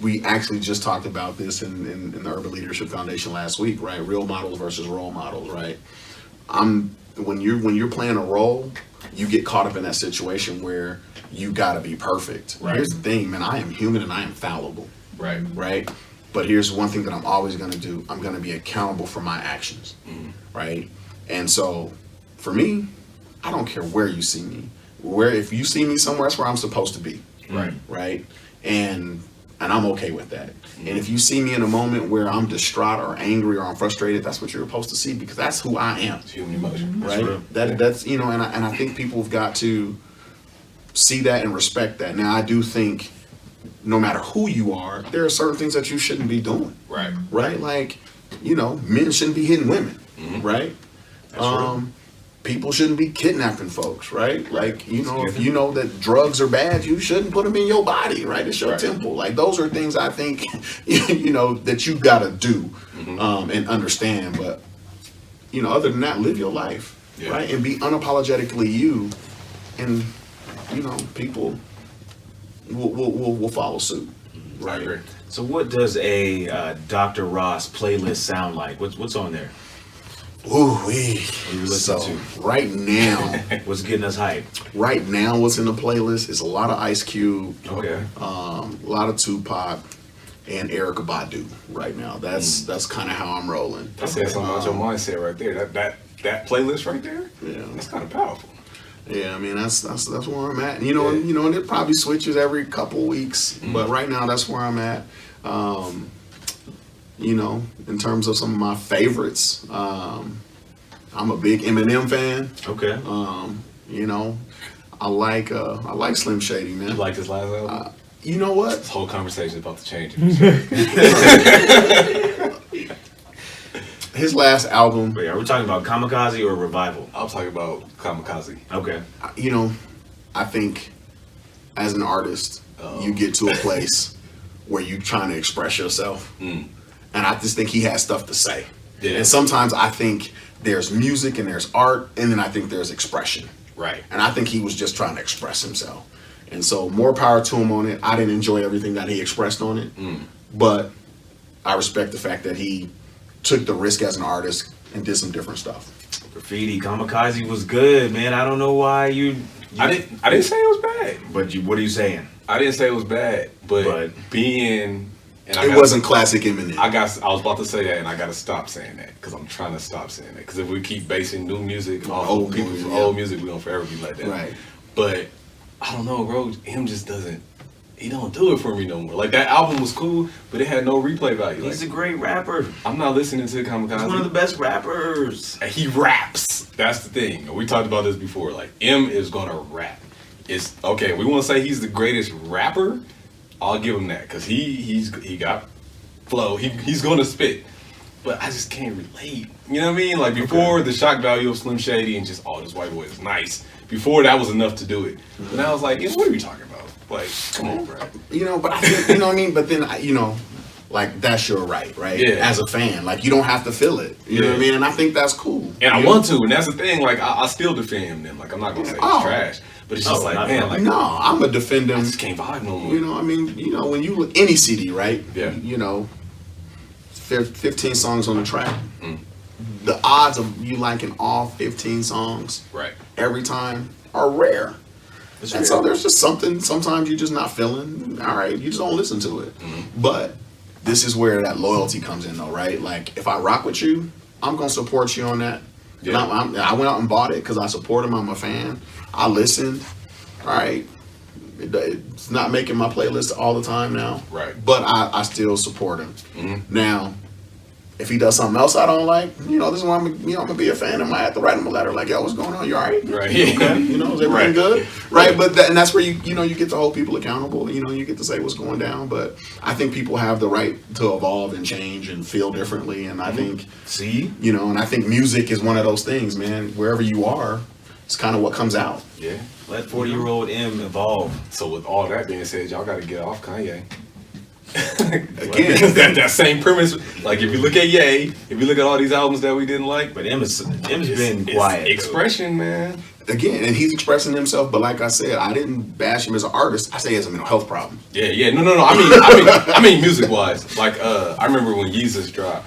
we actually just talked about this in the Urban Leadership Foundation last week, right? Real models versus role models, right? When you're playing a role, you get caught up in that situation where you got to be perfect. Right. Here's the thing, man. I am human and I am fallible, Right. right? But here's one thing that I'm always going to do. I'm going to be accountable for my actions, right? And so, for me, I don't care where you see me. where if you see me somewhere, that's where I'm supposed to be. Right. Right. And I'm okay with that. And if you see me in a moment where I'm distraught or angry or I'm frustrated, that's what you're supposed to see, because that's who I am. It's human emotion. Right. That's and I think people have got to see that and respect that. Now I do think no matter who you are, there are certain things that you shouldn't be doing. Right. Right. Like, men shouldn't be hitting women. Right. That's People shouldn't be kidnapping folks, right? Like, if you know that drugs are bad, you shouldn't put them in your body, right? It's your temple. Like, those are things I think, that you gotta do and understand. But, other than that, live your life, right? And be unapologetically you, and, people will follow suit. I agree. So what does a Dr. Ross playlist sound like? What's on there? Ooh-wee. What are you listening to? Right now, What's getting us hyped? right now, what's in the playlist is a lot of Ice Cube, Okay. a lot of Tupac, and Erykah Badu. Right now, that's kind of how I'm rolling. That says something about your mindset right there. That playlist right there. Yeah. That's kind of powerful. Yeah, I mean that's where I'm at. And it probably switches every couple weeks, but right now that's where I'm at. In terms of some of my favorites, I'm a big Eminem fan. Okay. I like Slim Shady, man. You like this last album? You know what? This whole conversation is about to change. His last album, Wait, are we talking about Kamikaze or Revival? I'm talking about Kamikaze. Okay. I think as an artist, you get to a place where you're trying to express yourself. And I just think he has stuff to say. Yeah. And sometimes I think there's music and there's art, and then I think there's expression. Right. And I think he was just trying to express himself. And so more power to him on it. I didn't enjoy everything that he expressed on it, but I respect the fact that he took the risk as an artist and did some different stuff. Graffiti, Kamikaze was good, man. I don't know why you I didn't say it was bad. but what are you saying? I didn't say it was bad, but being and It wasn't classic Eminem. I was about to say that, and I got to stop saying that because I'm trying to stop saying that. Because if we keep basing new music off Old of people's music, yeah. old music, we gonna forever be like that. Right. But I don't know, bro. Him just doesn't. He don't do it for me no more. Like that album was cool, but it had no replay value. He's a Like, great rapper. I'm not listening to Kamikaze. He's one of the best rappers. And he raps. That's the thing. We talked about this before. Like M is gonna rap. It's okay. We want to say he's the greatest rapper. I'll give him that because he got flow. He's gonna spit. But I just can't relate. You know what I mean? Like before, the shock value of Slim Shady and just this white boy is nice. Before that was enough to do it. But now I was like, what are you talking about? Like, come on, bro. But I think, you know what I mean? But then, like, that's your right? Yeah. As a fan. Like, you don't have to feel it. You know what I mean? And I think that's cool. And I want to, and that's the thing. Like, I still defend him. Like, I'm not gonna say he's trash, but it's just No, I'm a defender. I just can't vibe no more. When you look any CD, right? Yeah. 15 songs on the track. The odds of you liking all 15 songs Right. every time are rare. And so there's just something sometimes you're just not feeling. All right, you just don't listen to it. But this is where that loyalty comes in, though, right? Like, if I rock with you, I'm gonna support you on that. Yeah. I went out and bought it because I support him. I'm a fan. I listened. All right. It's not making my playlist all the time now. Right. But I still support him. Now, if he does something else I don't like, this is why I'm gonna be a fan. I might have to write him a letter like, yo, what's going on? You all right? Right. You okay? Is everything good? Right. But and that's where you get to hold people accountable. You get to say what's going down. But I think people have the right to evolve and change and feel differently. And I think, and I think music is one of those things, man. Wherever you are, it's kind of what comes out. Yeah. Let 40-year-old M evolve. So with all that being said, y'all got to get off Kanye. Again, that same premise. Like if you look at Ye, if you look at all these albums that we didn't like, But M's been quiet. Expression, man. Again, and he's expressing himself, but like I said, I didn't bash him as an artist. I say he has a mental health problem. Yeah. No. I mean music wise. Like I remember when Yeezus dropped,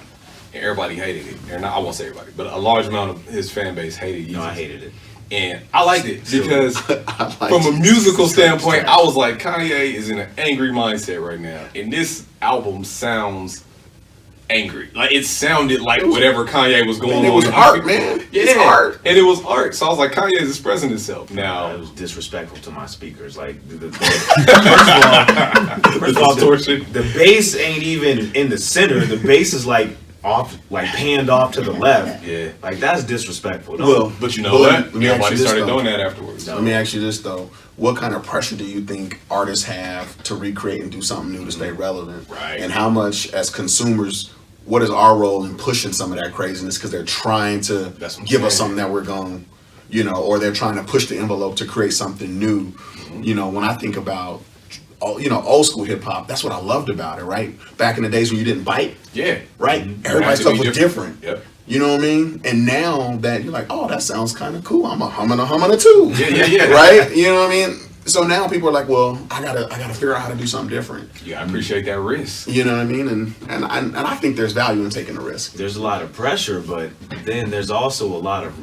and everybody hated it. And I won't say everybody, but a large amount of his fan base hated Yeezus. No, I hated it. And I liked it because I from a liked musical Jesus standpoint, Christ. I was like, Kanye is in an angry mindset right now. And this album sounds angry. Like it sounded like whatever Kanye was going on. It was art, man. Yeah, It's art. And it was art. So I was like, Kanye is expressing himself. It Now, was disrespectful to my speakers. Like, first of all, the bass ain't even in the center. The bass is like off, like panned off to the left. Yeah. Like that's disrespectful. Well, but you know Well, what? let me ask Everybody you this, started though. doing that afterwards. Let me ask you this though: what kind of pressure do you think artists have to recreate and do something new to stay relevant? Right. And how much, as consumers, what is our role in pushing some of that craziness because they're trying to That's what I'm give us saying. something that we're going, or they're trying to push the envelope to create something new. When I think about, old school hip hop, that's what I loved about it. Right, back in the days when you didn't bite. Yeah. Right, It everybody's had to stuff be was different. Yep. You know what I mean? And now that you're like, oh, that sounds kind of cool. I'm a humming too. Yeah. Right? You know what I mean? So now people are like, well, I gotta figure out how to do something different. Yeah, I appreciate that risk. You know what I mean? And I think there's value in taking a risk. There's a lot of pressure, but then there's also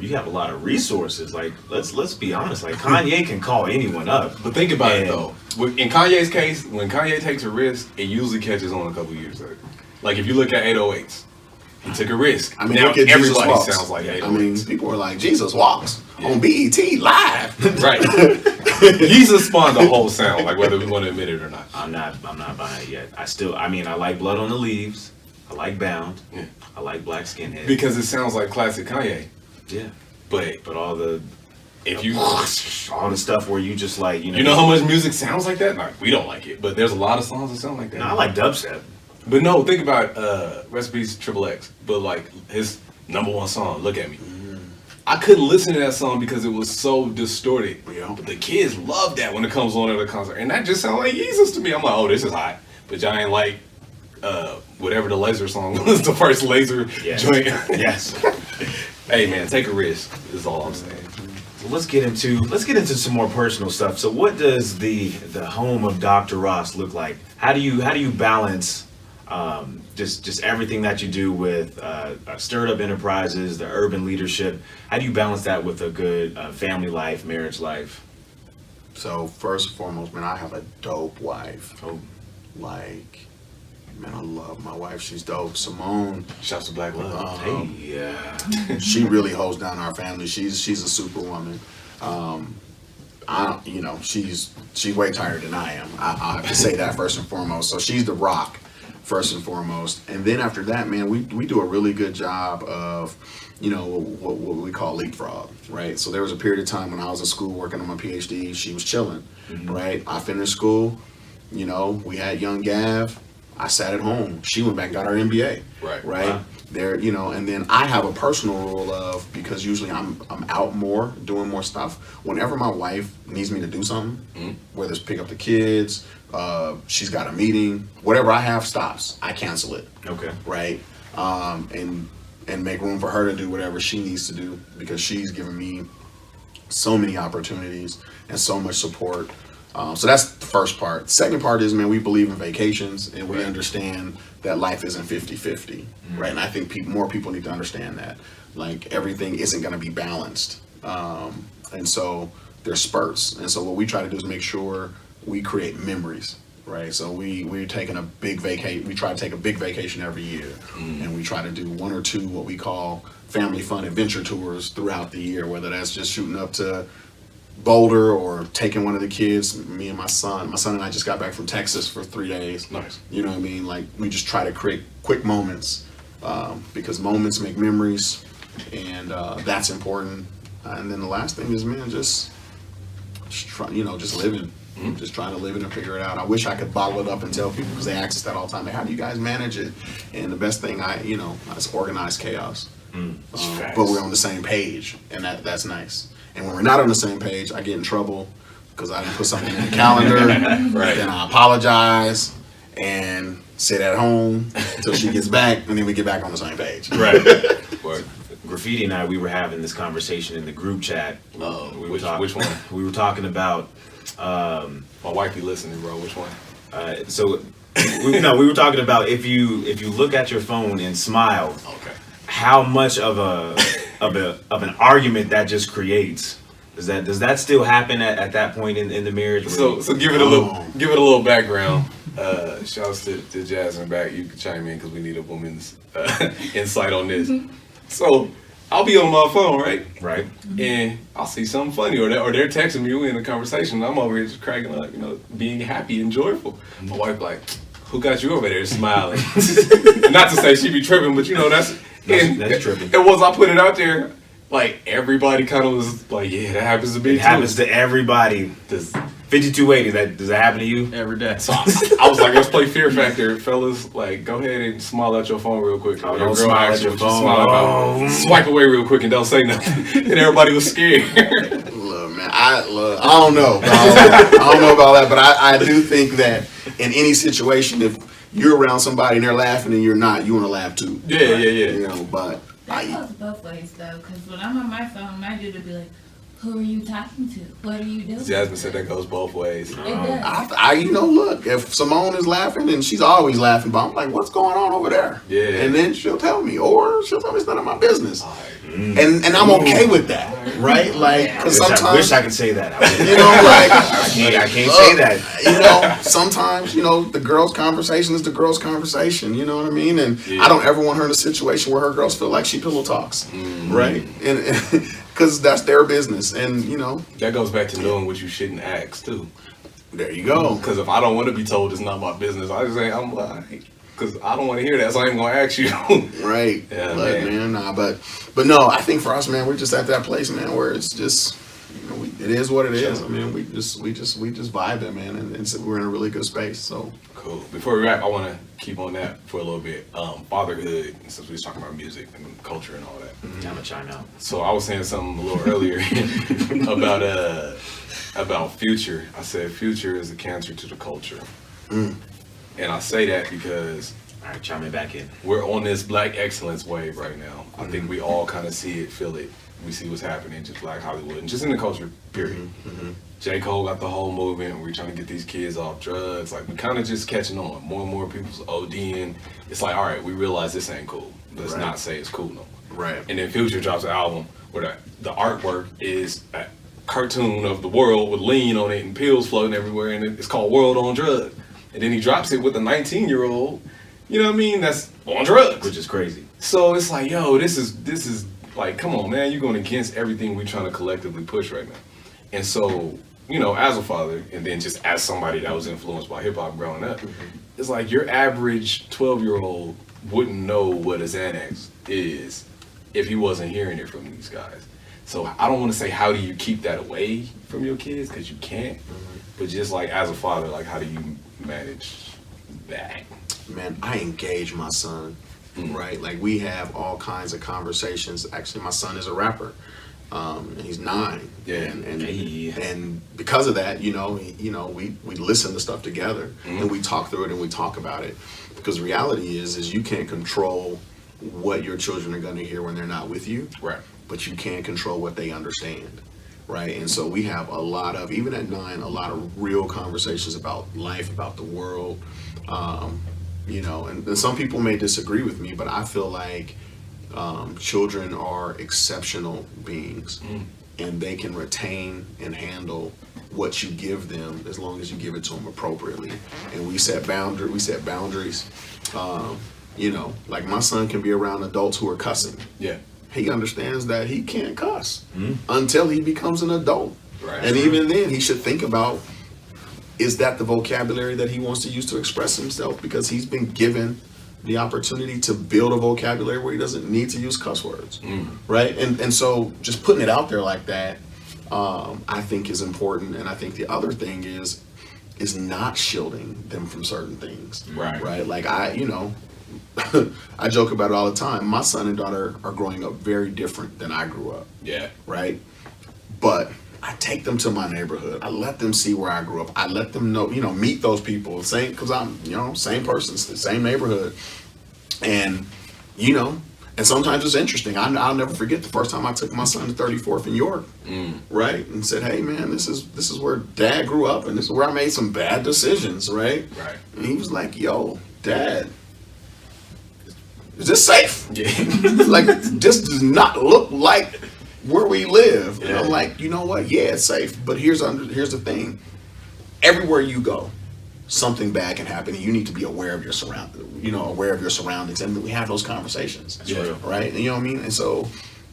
you have a lot of resources. Like let's be honest. Like Kanye can call anyone up. But think about it And- though. In Kanye's case, when Kanye takes a risk, it usually catches on a couple years later. Like if you look at 808s, he took a risk. I mean, now look at Jesus everybody Walks. sounds like 808s. I mean, people are like, Jesus Walks on BET live. Right. Jesus spawned the whole sound, like whether we want to admit it or not. I'm not buying it yet. I like Blood on the Leaves. I like Bound. Yeah. I like Black Skinhead. Because it sounds like classic Kanye. Yeah. But But all the if you all the stuff where you just like you know how much music sounds like that? Like we don't like it, but there's a lot of songs that sound like that. I like dubstep. But no, think about Recipes Triple X. But like his #1 song, Look at Me. I couldn't listen to that song because it was so distorted. Yeah. But the kids love that when it comes on at a concert. And that just sounds like Jesus to me. I'm like, oh, this is hot. But y'all ain't like whatever the laser song was, the first laser Yes. joint. Yes. Hey man, take a risk is all I'm saying. So let's get into some more personal stuff. So what does the home of Dr. Ross look like? How do you balance just everything that you do with Stirred Up Enterprises, the urban leadership? How do you balance that with a good family life, marriage life? So first and foremost, man, I have a dope wife. Oh, Like, man, I love my wife. She's dope. Simone. Shouts to Black Love. hey, yeah. She really holds down our family. She's a superwoman. She's way tighter than I am. I have to say that first and foremost. So she's the rock, first and foremost. And then after that, man, we do a really good job of, what we call leapfrog, right? So there was a period of time when I was in school working on my PhD. She was chilling, right? I finished school. We had young Gav. I sat at home. She went back and got her MBA. Right. Wow. There, and then I have a personal rule of, because usually I'm out more, doing more stuff. Whenever my wife needs me to do something, whether it's pick up the kids, she's got a meeting, whatever I have stops. I cancel it. Okay. Right. And make room for her to do whatever she needs to do, because she's given me so many opportunities and so much support. So that's the first part. Second part is, man, we believe in vacations, and we understand that life isn't 50-50, right? And I think more people need to understand that. Like, everything isn't going to be balanced. And so there's spurts. And so what we try to do is make sure we create memories, right? So we're taking a big vacation. We try to take a big vacation every year. And we try to do one or two what we call family fun adventure tours throughout the year, whether that's just shooting up to Boulder or taking one of the kids, me and my son. My son and I just got back from Texas for 3 days. Nice. You know what I mean? Like, we just try to create quick moments, because moments make memories, and that's important. And then the last thing is, man, just living. Just trying to live it and figure it out. I wish I could bottle it up and tell people, because they ask us that all the time. Like, how do you guys manage it? And the best thing is organized chaos. But we're on the same page, and that's nice. And when we're not on the same page, I get in trouble because I didn't put something in the calendar. Right. Then I apologize and sit at home until she gets back, and then we get back on the same page. Right. Word. Graffiti and I, we were having this conversation in the group chat. Which one? We were talking about. My wife be listening, bro. Which one? We were talking about if you look at your phone and smile, Okay. how much of an argument that just creates. Does that still happen at that point in the marriage? So give it a little background. Shouts to Jazz in the back. You can chime in because we need a woman's insight on this. So I'll be on my phone, right? Right. And I'll see something funny, or they're texting me, we in a conversation, and I'm over here just cracking up, you know, being happy and joyful. My wife like, who got you over there smiling? Not to say she be tripping, but you know, that's tripping. And once I put it out there, like everybody kind of was like, yeah, that happens to me It too. happens to everybody. Does 5280, does that happen to you? Every day. So I was like, let's play Fear Factor, fellas. Like, go ahead and smile at your phone real quick. Oh, Your don't girl smile asks at you your what you phone. smile about. Oh. Swipe away real quick and don't say nothing. And everybody was scared. Look, man, I don't know. I don't know about that, but I do think that in any situation, if you're around somebody and they're laughing and you're not, you want to laugh too. Yeah. You know, but That goes both ways though, because when I'm on my phone, my dude would be like, "Who are you talking to? What are you doing?" Jasmine said that goes both ways. It does. I you know, look, if Simone is laughing and she's always laughing, but I'm like, what's going on over there? Yeah. And then she'll tell me, or she'll tell me it's none of my business. Mm. And I'm okay with that, right? Like, because I sometimes, wish I could say that. you know, like, I can't say that. You know, sometimes, you know, the girl's conversation is the girl's conversation, you know what I mean? And Yeah. I don't ever want her in a situation where her girls feel like she pillow talks, right? And because that's their business. And, you know, That goes back to knowing what you shouldn't ask too. there you go. Because if I don't want to be told it's not my business, I just say I'm like, because I don't want to hear that, so I ain't gonna ask you. Right. Yeah, But, man. nah, but no, I think for us, man, we're just at that place, man, where it's just, you know, it is what it is. I mean, we just vibe it, man, and so we're in a really good space. So Cool. Before we wrap, I want to keep on that for a little bit. Fatherhood, since we was talking about music and culture and all that. I'm gonna chime out. So I was saying something a little earlier about Future. I said Future is a cancer to the culture, and I say that because All right, chime me back in. we're on this Black excellence wave right now. I think we all kind of see it, feel it. We see what's happening, just Black Hollywood, and just in the culture, period. J. Cole got the whole movement. We're trying to get these kids off drugs. Like, we kind of just catching on. More and more people's ODing. It's like, all right, we realize this ain't cool. Let's Right. not say it's cool no more. right. And then Future drops an album where the artwork is a cartoon of the world with lean on it and pills floating everywhere, and it's called World on Drugs. And then he drops it with a 19-year-old, you know what I mean, that's on drugs. Which is crazy. So it's like, yo, this is like, come on, man, you're going against everything we're trying to collectively push right now. And so, you know, as a father, and then just as somebody that was influenced by hip hop growing up, it's like your average 12-year-old wouldn't know what a Xanax is if he wasn't hearing it from these guys. So I don't want to say how do you keep that away from your kids, because you can't. But just like as a father, like how do you manage that? Man, I engage my son, right? Like, we have all kinds of conversations. Actually, my son is a rapper, and he's 9. Yeah. Hey. And because of that, you know, we listen to stuff together, and we talk through it, and we talk about it. Because the reality is you can't control what your children are going to hear when they're not with you, Right. but you can control what they understand, right? And so we have a lot of, even at 9, a lot of real conversations about life, about the world, you know, and some people may disagree with me, but I feel like children are exceptional beings, and they can retain and handle what you give them as long as you give it to them appropriately. And we set boundaries. You know, like, my son can be around adults who are cussing. Yeah. He understands that he can't cuss until he becomes an adult. Right. And even then, he should think about, is that the vocabulary that he wants to use to express himself? Because he's been given the opportunity to build a vocabulary where he doesn't need to use cuss words, right? And so just putting it out there like that, I think is important. And I think the other thing is not shielding them from certain things, Right. Like, you know, I joke about it all the time. My son and daughter are growing up very different than I grew up, Yeah. right? But I take them to my neighborhood. I let them see where I grew up. I let them know, you know, meet those people. Same, because I'm, you know, same person, same neighborhood. And, you know, and sometimes it's interesting. I'll never forget the first time I took my son to 34th in York, right? And said, hey, man, this is where Dad grew up, and this is where I made some bad decisions, right? Right. And he was like, yo, Dad, is this safe? Yeah. Like, this does not look like where we live. And Yeah. I'm like, you know what? Yeah, it's safe. But here's the thing. Everywhere you go, something bad can happen, and you need to be aware of your aware of your surroundings, and we have those conversations. That's real. Right? And you know what I mean? And so,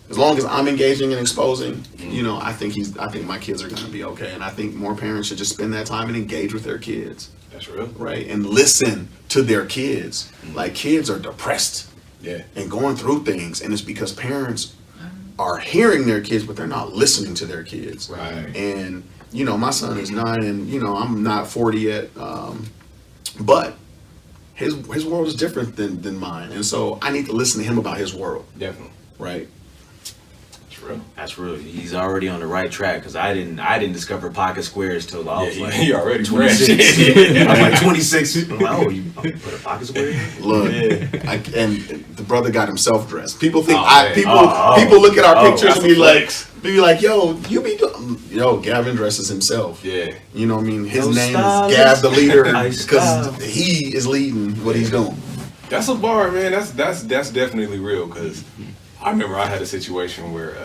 as long as I'm engaging and exposing, I think my kids are going to be okay, and I think more parents should just spend that time and engage with their kids. That's real. Right? And listen to their kids. Like, kids are depressed. Yeah. And going through things, and it's because parents are hearing their kids, but they're not listening to their kids. Right. And my son is 9, and I'm not 40 yet, but his world is different than mine, and so I need to listen to him about his world. Definitely. Right. That's real. He's already on the right track, because I didn't discover pocket squares till I was like he already 26. fresh. I was like 26. I'm like, oh, you put a pocket square in? Look, and the brother got himself dressed. People think man. people look at our pictures that's and a flex. be like, yo, Gavin dresses himself. Yeah. You know what I mean? His Yo, name stylist. is Gav the leader I because style. he is leading what he's doing. That's a bar, man. That's definitely real, because I remember I had a situation where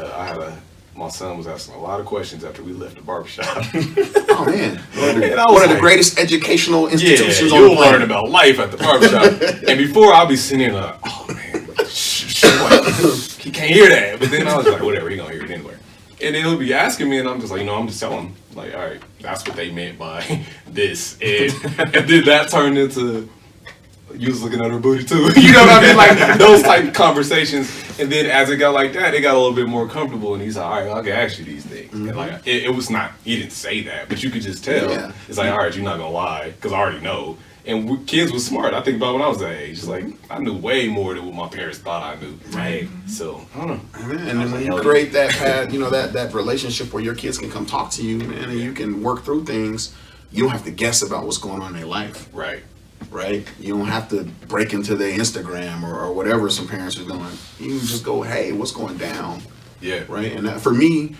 my son was asking a lot of questions after we left the barbershop. Oh man, And I one was of the like, greatest educational institutions on you'll the learn planet. about life at the barbershop. And before I'll be sitting there like, oh man, he can't hear that. But then I was like, whatever, he gonna hear it anyway. And then he'll be asking me, and I'm just like, I'm just telling him, like, all right, that's what they meant by this. And then that turned into, you was looking at her booty too. You know what I mean? Like, those type of conversations. And then as it got like that, it got a little bit more comfortable, and he's like, all right, I can ask you these things. And like, it was not, he didn't say that, but you could just tell. Yeah. It's like, all right, you're not gonna lie, because I already know. And kids was smart. I think about when I was that age. It's like, I knew way more than what my parents thought I knew. Right. So, I don't know. And then when you create that path, that relationship where your kids can come talk to you, man, and you can work through things, you don't have to guess about what's going on in their life. Right. Right? You don't have to break into their Instagram or whatever some parents are doing. You can just go, hey, what's going down? Yeah. Right? And that, for me,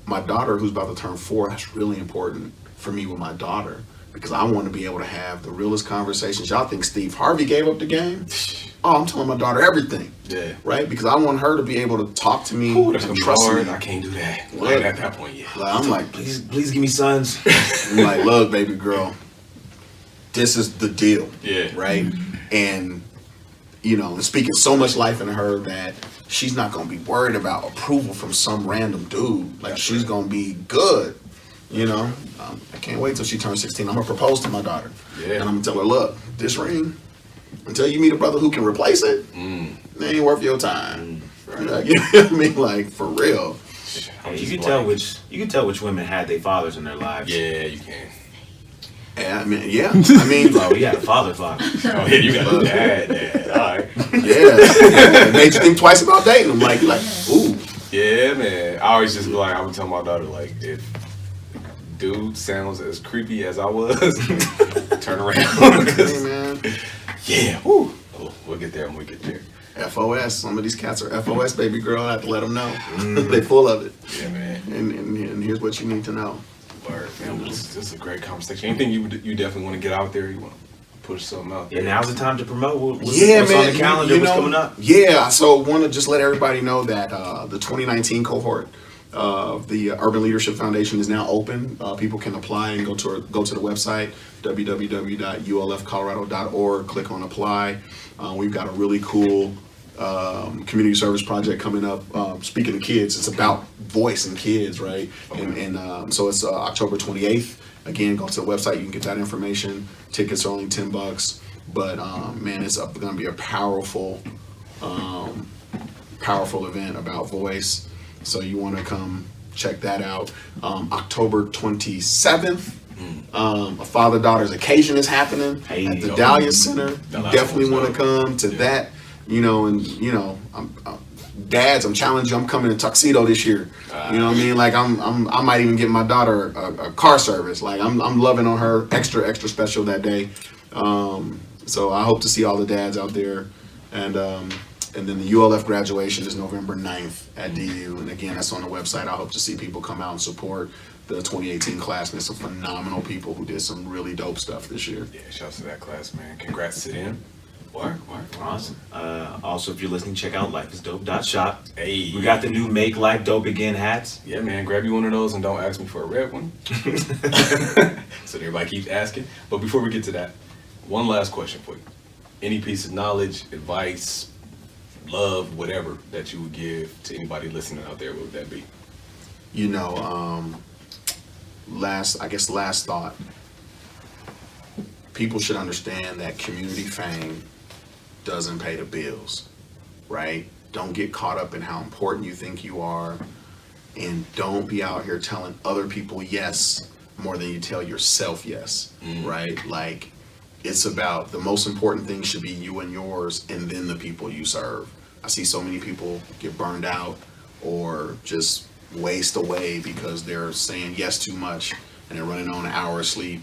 my daughter who's about to turn 4, that's really important for me with my daughter, because I want to be able to have the realest conversations. Y'all think Steve Harvey gave up the game? Oh, I'm telling my daughter everything. Yeah. Right? Because I want her to be able to talk to me Ooh, that's and gonna be trust hard. me. I can't do that. What? Not at that point yet. Like, I'm like, Please give me sons. I'm like, look, baby girl, this is the deal. Yeah. Right? And, and speaking so much life into her that she's not going to be worried about approval from some random dude. Like, she's going to be good. I can't wait till she turns 16. I'm going to propose to my daughter. Yeah. And I'm going to tell her, look, this ring, until you meet a brother who can replace it, it ain't worth your time. Like, you know what I mean? Like, for real. Hey, you can tell which women had their fathers in their lives. Yeah, you can. And I mean, Oh, we had a father. Oh, yeah, you got a dad. All right. yeah. It made you think twice about dating them. Like, ooh. Yeah, man. I always just be like, I would tell my daughter, like, if dude sounds as creepy as I was, turn around. Hey, man. Yeah, whoo. Oh, we'll get there when we get there. FOS. Some of these cats are FOS, baby girl. I have to let them know. They full of it. Yeah, man. And here's what you need to know. Word, man. This is a great conversation. Anything you definitely want to get out there? You want to push something out there? Yeah, now's the time to promote. What's man. on the calendar? What's coming up? Yeah, so want to just let everybody know that the 2019 cohort of the Urban Leadership Foundation is now open. People can apply and go to the website, www.ulfcolorado.org. Click on apply. We've got a really cool community service project coming up. Speaking of kids, it's about voice and kids, right? And so it's October 28th. Again, go to the website. You can get that information. Tickets are only $10, but man, it's going to be a powerful event about voice. So you want to come check that out. October 27th. A father-daughter's occasion is happening at the Dahlia Center. You definitely want to come to that. Dads, I'm challenging you. I'm coming in tuxedo this year. You know what I mean? Like I might even get my daughter a car service. Like I'm loving on her extra special that day. So I hope to see all the dads out there. And then the ULF graduation is November 9th at DU. And again, that's on the website. I hope to see people come out and support the 2018 class. And some phenomenal people who did some really dope stuff this year. Yeah, shouts to that class, man. Congrats to them. Work. Awesome. Also, if you're listening, check out lifeisdope.shop. Hey. We got the new Make Life Dope Again hats. Yeah, man, grab you one of those and don't ask me for a red one. So everybody keeps asking. But before we get to that, one last question for you. Any piece of knowledge, advice, love, whatever that you would give to anybody listening out there, what would that be? You know, last thought. People should understand that community fame doesn't pay the bills, right? Don't get caught up in how important you think you are, and don't be out here telling other people yes more than you tell yourself yes, right? Like, it's about the most important thing should be you and yours, and then the people you serve. I see so many people get burned out or just waste away because they're saying yes too much and they're running on an hour of sleep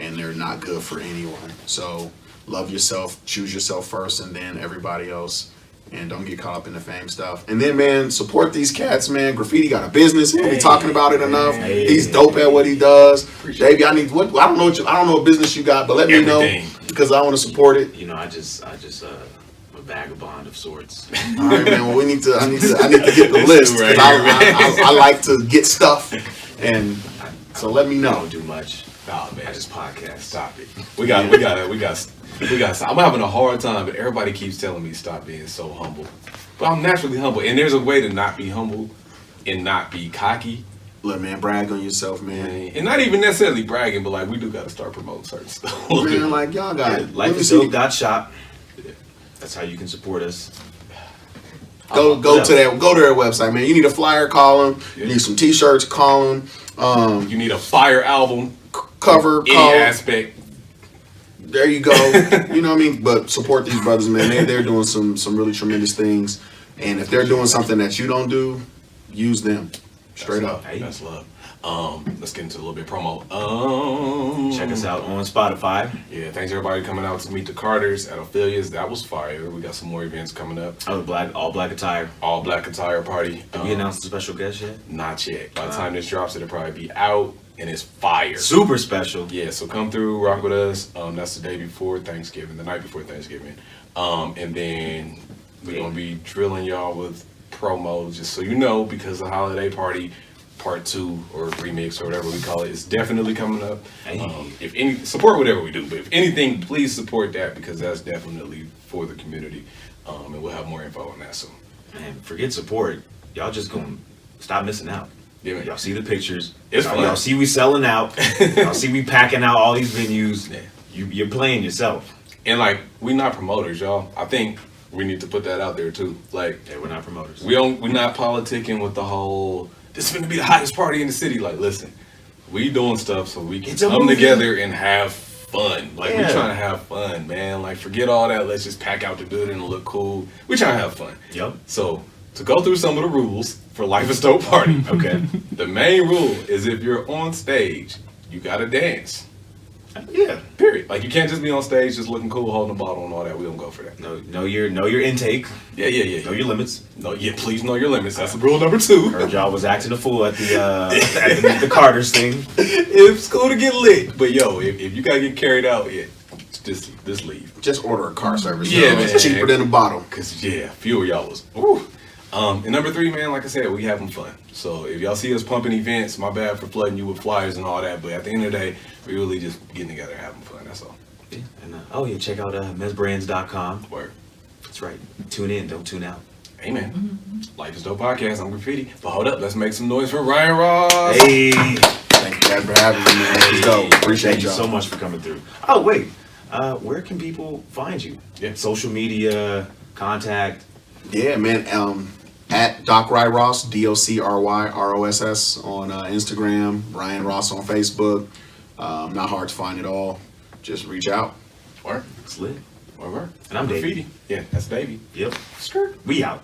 and they're not good for anyone. So love yourself, choose yourself first, and then everybody else. And don't get caught up in the fame stuff. And then, man, support these cats, man. Graffiti got a business. He don't be talking about it enough. He's dope at what he does. Baby, I don't know what business you got, but let me know because I want to support it. You know, I just a vagabond of sorts. All right, man. Well, I need to get the list because I like to get stuff, and so let me I know. don't do much. Nah, man, I just podcast. stop it. We got. I'm having a hard time, but everybody keeps telling me stop being so humble. But I'm naturally humble, and there's a way to not be humble and not be cocky, Look, man, brag on yourself, man. and not even necessarily bragging, but like we do got to start promoting certain stuff. Man, like y'all got it. Let me see. Lifeisdope.shop. That's how you can support us. Go to their website, man. You need a flyer, call them. You need some T-shirts, call them. You need a fire album, Cover, any call 'em. aspect. There you go. You know what I mean? But support these brothers, man. They're doing some really tremendous things. And if they're doing something that you don't do, use them. Straight up. Hey. That's love. Let's get into a little bit of promo. Check us out on Spotify. Yeah, thanks everybody coming out to meet the Carters at Ophelia's. That was fire. We got some more events coming up. All black attire. All black attire party. Did we announce the special guest yet? Not yet. By the time this drops, it'll probably be out, and it's fire. Super special. Yeah, so come through, rock with us. That's the day before Thanksgiving, the night before Thanksgiving. And then we're going to be drilling y'all with promos, just so you know, because the holiday party part 2 or remix or whatever we call it is definitely coming up. If any, support whatever we do, but if anything, please support that because that's definitely for the community. And we'll have more info on that soon. Man, forget support. Y'all just gonna stop missing out. Yeah, man. Y'all see the pictures. It's fun. Y'all see we selling out. Y'all see we packing out all these venues. Yeah. You're playing yourself. And like, we not promoters, y'all. I think we need to put that out there too. Like, Yeah, we're not promoters. we're not politicking with the whole, this is going to be the hottest party in the city. Like, listen, we doing stuff so we can It's a come movie. together and have fun. Like, Yeah. we're trying to have fun, man. Like, forget all that. Let's just pack out the building and look cool. We're trying to have fun. Yep. So, to go through some of the rules for Life is Dope Party. Okay. The main rule is if you're on stage, you got to dance. Yeah. Period. Like, you can't just be on stage just looking cool, holding a bottle and all that. We don't go for that. Know your intake. Yeah. Know your limits. No, yeah, please know your limits. That's rule number 2. Heard y'all was acting a fool at the Carters thing. It's cool to get lit, but yo, if you gotta get carried out, yeah, just leave. Just order a car service. Yeah, yo. man. It's cheaper than a bottle. Cause yeah, a few of y'all was. Ooh. And number 3, man, like I said, we having fun. So if y'all see us pumping events, my bad for flooding you with flyers and all that, but at the end of the day, we really just getting together and having fun. That's all. Yeah. And check out mesbrands.com. Word. That's right. Tune in, don't tune out. Amen. Life is Dope Podcast. I'm Graffiti. But hold up, let's make some noise for Ryan Ross. Hey. Thank you guys for having me, man. It's dope. Appreciate Thank you y'all so much for coming through. Oh wait, where can people find you? Yeah. Social media, contact. Yeah, man. At Docry Ross, DOCRYROSS on Instagram, Ryan Ross on Facebook. Not hard to find at all. Just reach out. Word. It's lit. Word. And I'm Graffiti. Davey. Yeah, that's Davey. Yep. Skirt. We out.